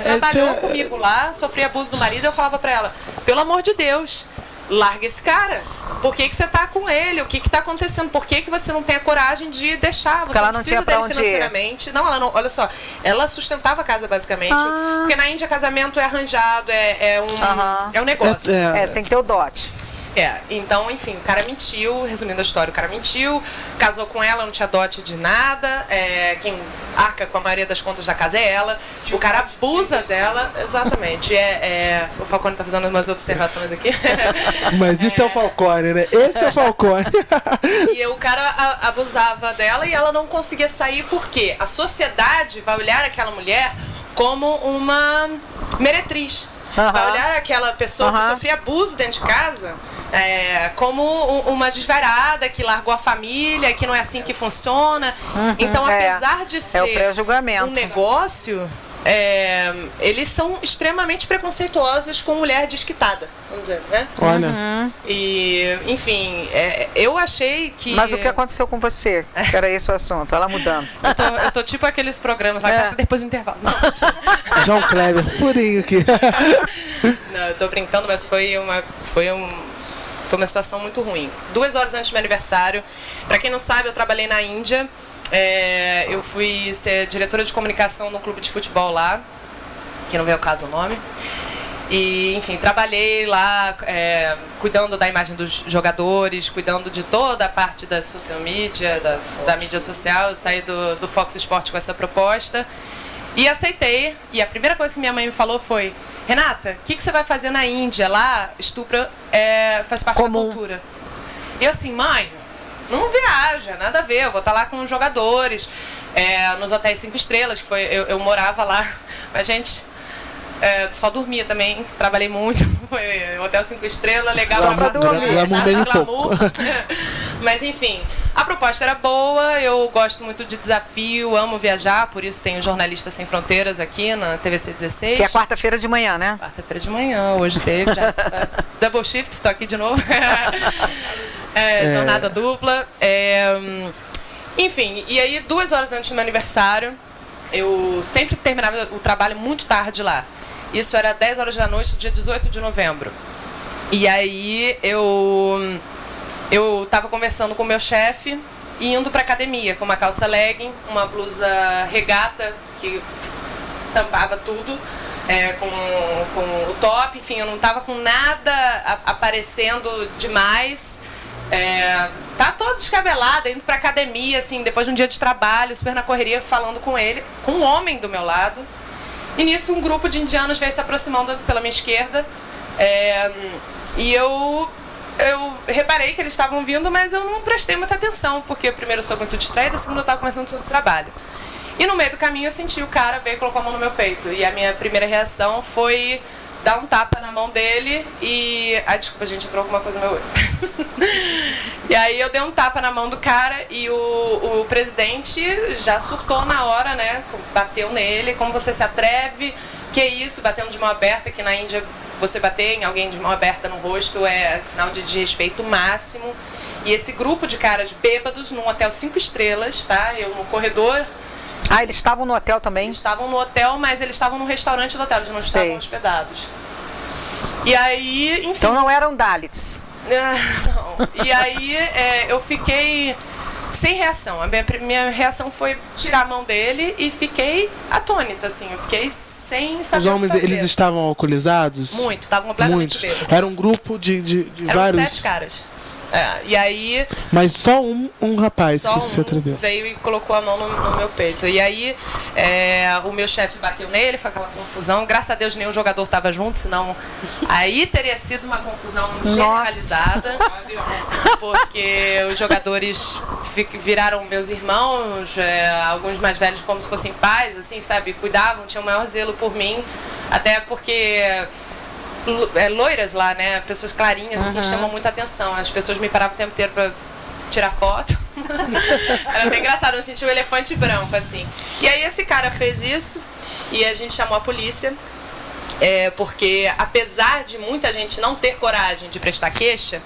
Trabalhou comigo lá, sofria abuso do marido, eu falava pra ela, pelo amor de Deus, larga esse cara. Por que você tá com ele? O que tá acontecendo? Por que você não tem a coragem de deixar? Você ela não precisa dele financeiramente. Não, ela não. Olha só, ela sustentava a casa basicamente. Porque na Índia casamento é arranjado, é um negócio. Você tem que ter o dote. Então, enfim, o cara mentiu, resumindo a história, o cara mentiu, casou com ela, não tinha dote de nada, quem arca com a maioria das contas da casa é ela, o cara abusa dela, exatamente, o Falcone tá fazendo umas observações aqui. Mas isso é o Falcone, né? Esse é o Falcone. E o cara abusava dela e ela não conseguia sair porque a sociedade vai olhar aquela mulher como uma meretriz. Vai olhar aquela pessoa que sofria abuso dentro de casa como uma desvairada que largou a família, que não é assim que funciona. Então, apesar de ser um negócio, eles são extremamente preconceituosos com mulher desquitada, vamos dizer, né? Olha. E, enfim, eu achei que... Mas o que aconteceu com você? Era esse o assunto, ela mudando. Eu tô tipo aqueles programas lá, depois do intervalo. Não, João Kleber, purinho aqui. Não, eu tô brincando, mas foi uma situação muito ruim. 2 horas antes do meu aniversário. Pra quem não sabe, eu trabalhei na Índia. Eu fui ser diretora de comunicação no clube de futebol lá, que não veio ao caso o nome. E, enfim, trabalhei lá cuidando da imagem dos jogadores, cuidando de toda a parte da social media, da mídia social. Eu saí do Fox Sport com essa proposta e aceitei. E a primeira coisa que minha mãe me falou foi: Renata, o que você vai fazer na Índia? Lá, estupro faz parte da cultura. E eu assim, mãe, não viaja, nada a ver, eu vou estar lá com os jogadores, nos hotéis 5 estrelas, que foi, eu morava lá, a gente só dormia também, trabalhei muito, foi hotel 5 estrelas, legal, só pra dormir, glamour. Mas enfim, a proposta era boa, eu gosto muito de desafio, amo viajar, por isso tenho Jornalistas Sem Fronteiras aqui na TVC 16. Que é quarta-feira de manhã, né? Quarta-feira de manhã, hoje teve, já double shift, tô aqui de novo. Jornada dupla. Enfim, e aí 2 horas antes do meu aniversário, eu sempre terminava o trabalho muito tarde lá. Isso era 10 horas da noite do dia 18 de novembro. E aí eu tava conversando com o meu chefe e indo pra academia com uma calça legging, uma blusa regata que tampava tudo, com o top, enfim, eu não tava com nada aparecendo demais. Tá toda descabelada, indo pra academia, assim, depois de um dia de trabalho, super na correria, falando com ele, com um homem do meu lado. E nisso um grupo de indianos veio se aproximando pela minha esquerda. E eu reparei que eles estavam vindo, mas eu não prestei muita atenção, porque primeiro eu sou muito distraída, segundo eu estava começando sobre o trabalho. E no meio do caminho eu senti o cara veio e colocou a mão no meu peito. E a minha primeira reação foi dar um tapa na mão dele e... Ai, desculpa, gente, entrou alguma coisa no meu olho. E aí eu dei um tapa na mão do cara e o presidente já surtou na hora, né? Bateu nele, como você se atreve? Que isso, batendo de mão aberta, que na Índia você bater em alguém de mão aberta no rosto é sinal de desrespeito máximo. E esse grupo de caras bêbados num hotel 5 estrelas, tá? Eu no corredor... Ah, eles estavam no hotel também? Eles estavam no hotel, mas eles estavam no restaurante do hotel, eles não estavam hospedados. E aí, enfim... Então não eram Dalits? Não. E aí eu fiquei sem reação. A minha reação foi tirar a mão dele e fiquei atônita, assim. Eu fiquei sem saber. Os homens, eles estavam alcoolizados? Muito, estavam completamente bêbados. Era um grupo de Eram vários... 7 caras. E aí... Mas só um rapaz só que se atreveu. Veio e colocou a mão no meu peito. E aí o meu chefe bateu nele, foi aquela confusão. Graças a Deus nenhum jogador estava junto, senão aí teria sido uma confusão generalizada. Porque os jogadores viraram meus irmãos, alguns mais velhos como se fossem pais, assim, sabe? Cuidavam, tinham o maior zelo por mim. Até porque... loiras lá, né? Pessoas clarinhas, assim, chamam muita atenção. As pessoas me paravam o tempo inteiro pra tirar foto. Era até engraçado, eu senti um elefante branco, assim. E aí esse cara fez isso e a gente chamou a polícia, porque apesar de muita gente não ter coragem de prestar queixa,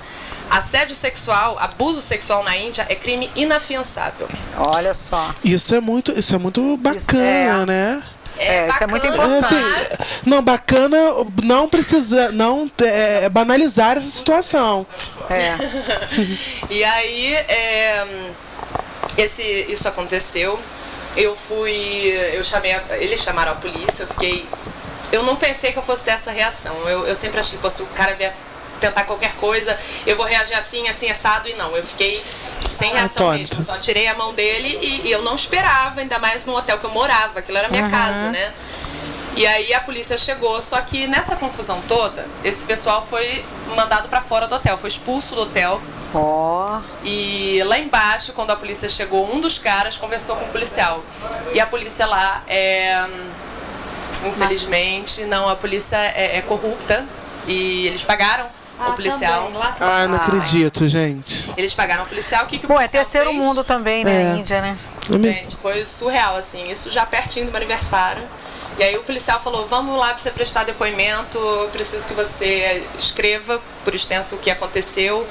assédio sexual, abuso sexual na Índia é crime inafiançável. Olha só. Isso é muito bacana, né? Isso é muito importante. Não, bacana, não precisa, banalizar essa situação. E aí, isso aconteceu. Eles chamaram a polícia, eu não pensei que eu fosse ter essa reação. Eu sempre achei que se o cara vier tentar qualquer coisa, eu vou reagir assim, assado, e não. Eu fiquei sem reação mesmo. Só tirei a mão dele e eu não esperava, ainda mais no hotel que eu morava, aquilo era minha casa, né? E aí a polícia chegou, só que nessa confusão toda, esse pessoal foi mandado pra fora do hotel, foi expulso do hotel. E lá embaixo, quando a polícia chegou, um dos caras conversou com o policial. E a polícia lá infelizmente, não, a polícia é corrupta e eles pagaram o policial. Não acredito, gente. Eles pagaram o policial. O que o policial é terceiro fez? mundo também, né? A Índia, né? Gente, foi surreal, assim. Isso já pertinho do meu aniversário. E aí o policial falou, vamos lá para você prestar depoimento, eu preciso que você escreva por extenso o que aconteceu.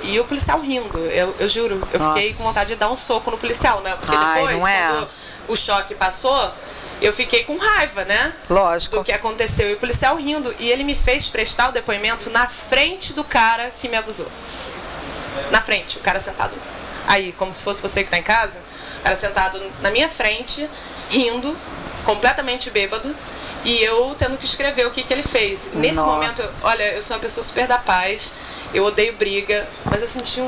E o policial rindo, eu juro, eu fiquei com vontade de dar um soco no policial, né? Porque depois, quando o choque passou, eu fiquei com raiva, né? Lógico. Do que aconteceu. E o policial rindo. E ele me fez prestar o depoimento na frente do cara que me abusou. Na frente, o cara sentado. Aí, como se fosse você que tá em casa, o cara sentado na minha frente, rindo, completamente bêbado, e eu tendo que escrever o que ele fez. Nesse momento, eu sou uma pessoa super da paz, eu odeio briga, mas eu senti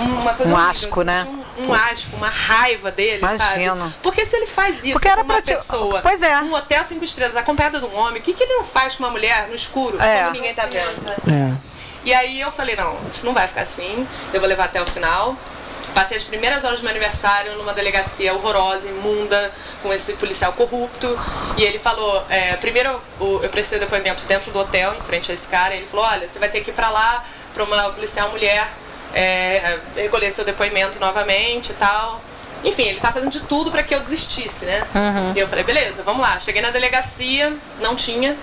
uma coisa horrível, asco, né? Um asco, uma raiva dele, sabe? Porque se ele faz isso com uma pessoa, num hotel 5 estrelas, acompanhada de um homem, o que ele não faz com uma mulher no escuro, quando ninguém tá vendo? E aí eu falei, não, isso não vai ficar assim, eu vou levar até o final. Passei as primeiras horas do meu aniversário numa delegacia horrorosa, imunda, com esse policial corrupto. E ele falou, primeiro eu prestei depoimento dentro do hotel, em frente a esse cara. E ele falou, olha, você vai ter que ir pra lá, pra uma policial mulher, recolher seu depoimento novamente e tal. Enfim, ele tá fazendo de tudo pra que eu desistisse, né? E eu falei, beleza, vamos lá. Cheguei na delegacia, não tinha,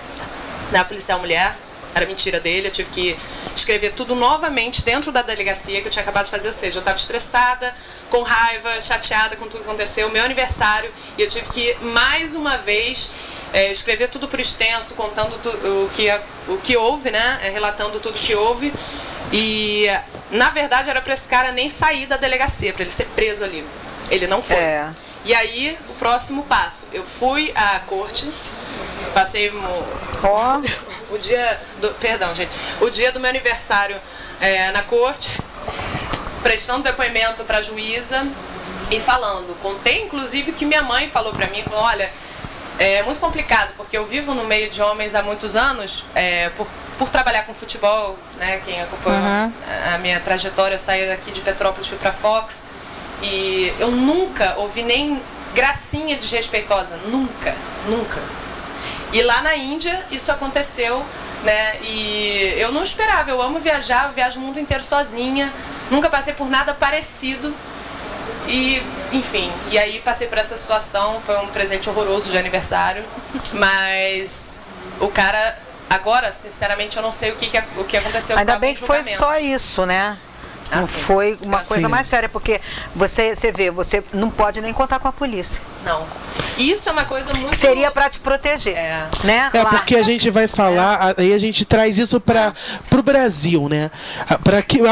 na policial mulher. Era mentira dele, eu tive que escrever tudo novamente dentro da delegacia que eu tinha acabado de fazer, ou seja, eu estava estressada, com raiva, chateada com tudo que aconteceu, meu aniversário, e eu tive que, mais uma vez, escrever tudo por extenso, contando o que houve, né, relatando tudo que houve, e, na verdade, era para esse cara nem sair da delegacia, para ele ser preso ali. Ele não foi. E aí, o próximo passo, eu fui à corte, passei o dia do meu aniversário na corte, prestando depoimento para a juíza e falando. Contei, inclusive, que minha mãe falou para mim, falou, olha, é muito complicado, porque eu vivo no meio de homens há muitos anos, por trabalhar com futebol, né, quem acompanhou a minha trajetória, eu saí daqui de Petrópolis, fui para Fox, e eu nunca ouvi nem gracinha desrespeitosa, nunca. E lá na Índia isso aconteceu, né? E eu não esperava, eu amo viajar, eu viajo o mundo inteiro sozinha, nunca passei por nada parecido. E, enfim, e aí passei por essa situação, foi um presente horroroso de aniversário, mas o cara, agora, sinceramente, eu não sei o que aconteceu. Ainda bem que foi só isso, né? Não foi uma coisa mais séria, porque você vê, você não pode nem contar com a polícia. Não. E isso é uma coisa muito... Seria para te proteger, né? É, porque a gente vai falar, aí a gente traz isso para o Brasil, né?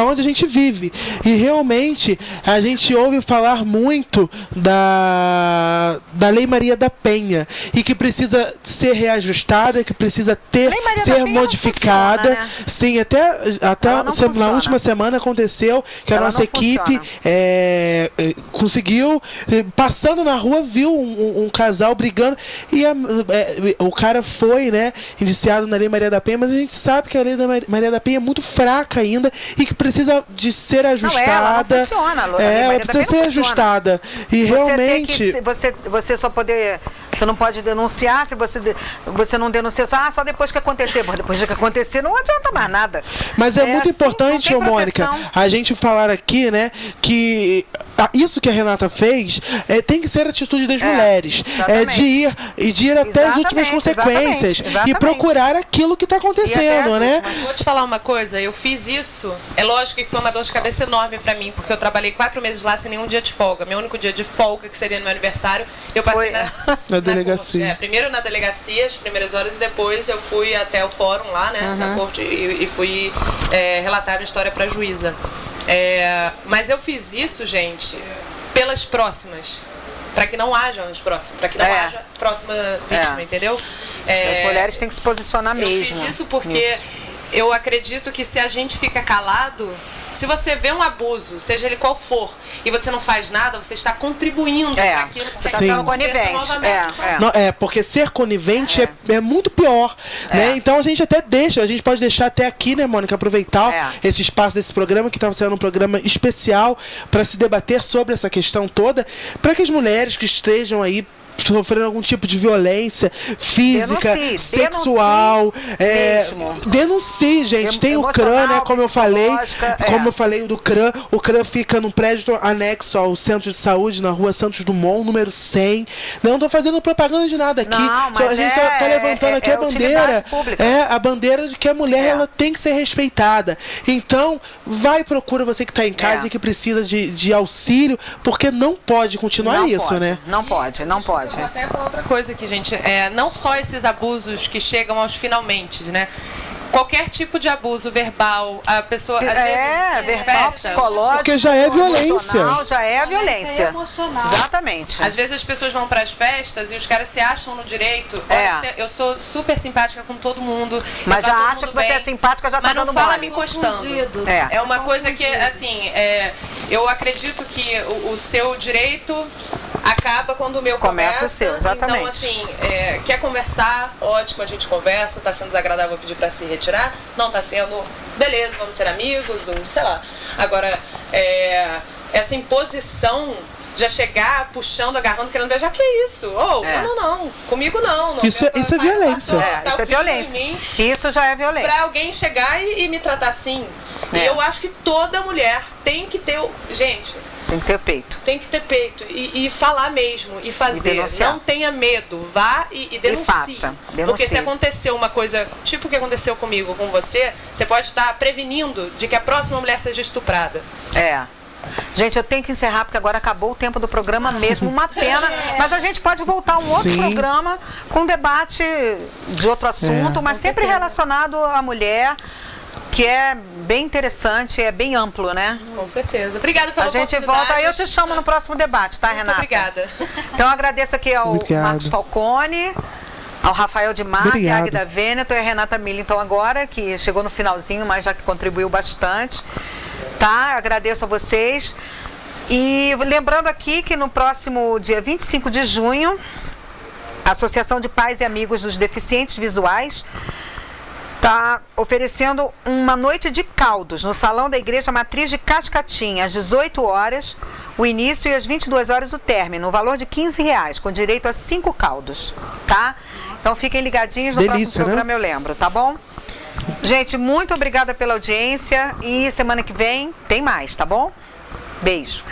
Onde a gente vive. E realmente a gente ouve falar muito da Lei Maria da Penha e que precisa ser reajustada, que precisa ser modificada. Funciona, né? Sim, até na última semana aconteceu que a nossa equipe conseguiu, passando na rua, viu um casal brigando e o cara foi, né, indiciado na Lei Maria da Penha, mas a gente sabe que a Lei da Maria da Penha é muito fraca ainda e que precisa de ser ajustada. Ela não funciona, Loura. Ela precisa ser ajustada. E realmente... Você só poder... Você não pode denunciar, se você não denuncia só depois que acontecer. Mas depois que acontecer não adianta mais nada. Mas é muito importante, Mônica, a gente falar aqui, né, que isso que a Renata fez tem que ser a atitude das mulheres. De ir até as últimas consequências e procurar aquilo que está acontecendo, né? Vou te falar uma coisa, eu fiz isso, é lógico que foi uma dor de cabeça enorme para mim, porque eu trabalhei 4 meses lá sem nenhum dia de folga. Meu único dia de folga, que seria no meu aniversário, eu passei na delegacia. Primeiro na delegacia, as primeiras horas, e depois eu fui até o fórum lá, né, na corte, e fui relatar a minha história para a juíza. Mas eu fiz isso, gente, pelas próximas, para que não haja as próximas, para que não haja próxima vítima, entendeu? As mulheres têm que se posicionar mesmo. Eu fiz isso porque eu acredito que se a gente fica calado, se você vê um abuso, seja ele qual for, e você não faz nada, você está contribuindo para aquilo que você está conivente. Porque ser conivente é muito pior, né? Então a gente até deixa, a gente pode deixar até aqui, né, Mônica, aproveitar esse espaço desse programa, que estava sendo um programa especial para se debater sobre essa questão toda, para que as mulheres que estejam aí sofrendo algum tipo de violência física, sexual, denuncie, gente. Tem o CRAN, né? Como eu falei do CRAN. O CRAN fica num prédio anexo ao Centro de Saúde, na rua Santos Dumont, número 100. Não estou fazendo propaganda de nada aqui. A gente está levantando aqui a bandeira. A bandeira de que a mulher ela tem que ser respeitada. Então, procura você que está em casa e que precisa de auxílio, porque não pode continuar né? Não pode. Vou até falar outra coisa aqui, gente. Não só esses abusos que chegam aos finalmente, né? Qualquer tipo de abuso verbal, a pessoa às vezes verbal, psicológico, porque já é violência. Já é violência. Emocional. Exatamente. Às vezes as pessoas vão para as festas e os caras se acham no direito. Olha, eu sou super simpática com todo mundo. Mas já acha que você é simpática, já tá dando mole. Mas não fala me encostando. É uma coisa que, assim, eu acredito que o seu direito acaba quando o meu começa. O seu, exatamente. Então, assim, quer conversar? Ótimo, a gente conversa. Tá sendo desagradável pedir para se retirar? Não tá sendo? Beleza, vamos ser amigos, ou sei lá. Agora, essa imposição, já chegar puxando, agarrando, querendo beijar, que é isso? Não. Comigo não. Isso é violência. Isso é violência. Isso já é violência. Pra alguém chegar e me tratar assim. E eu acho que toda mulher tem que ter... Gente... Tem que ter peito. Tem que ter peito. E falar mesmo. E fazer. Não tenha medo. Vá e denuncie. Porque se aconteceu uma coisa tipo o que aconteceu comigo, com você, você pode estar prevenindo de que a próxima mulher seja estuprada. Gente, eu tenho que encerrar porque agora acabou o tempo do programa mesmo, uma pena. Mas a gente pode voltar a um outro programa com debate de outro assunto, mas sempre relacionado à mulher, que é bem interessante, é bem amplo, né? Com certeza. Obrigada pela oportunidade. A gente volta, eu te chamo no próximo debate, tá, Renata? Muito obrigada. Então eu agradeço aqui ao Marcos Falcone, ao Rafael de Marque, a Águida Vêneto e a Renata Millington agora, que chegou no finalzinho, mas já que contribuiu bastante. Tá? Agradeço a vocês. E lembrando aqui que no próximo dia 25 de junho, a Associação de Pais e Amigos dos Deficientes Visuais está oferecendo uma noite de caldos no Salão da Igreja Matriz de Cascatinha, às 18 horas, o início, e às 22 horas o término, no valor de R$15, com direito a 5 caldos, tá? Então fiquem ligadinhos no próximo programa, eu lembro, tá bom? Gente, muito obrigada pela audiência e semana que vem tem mais, tá bom? Beijo.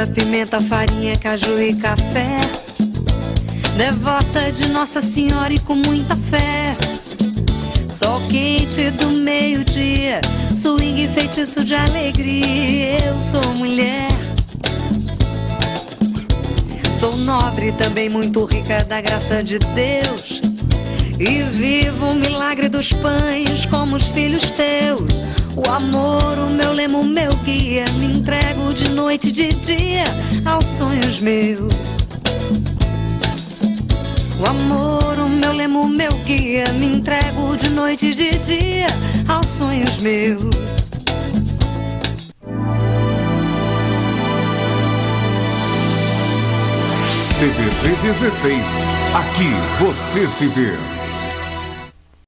batata, pimenta, farinha, caju e café. Devota de Nossa Senhora e com muita fé. Sol quente do meio-dia, swing feitiço de alegria. Eu sou mulher. Sou nobre, também muito rica da graça de Deus. E vivo o milagre dos pães como os filhos teus. O amor, o meu lema, o meu guia. Me entrego de noite e de dia aos sonhos meus. O amor, o meu lema, o meu guia. Me entrego de noite e de dia aos sonhos meus. CBC 16. Aqui você se vê.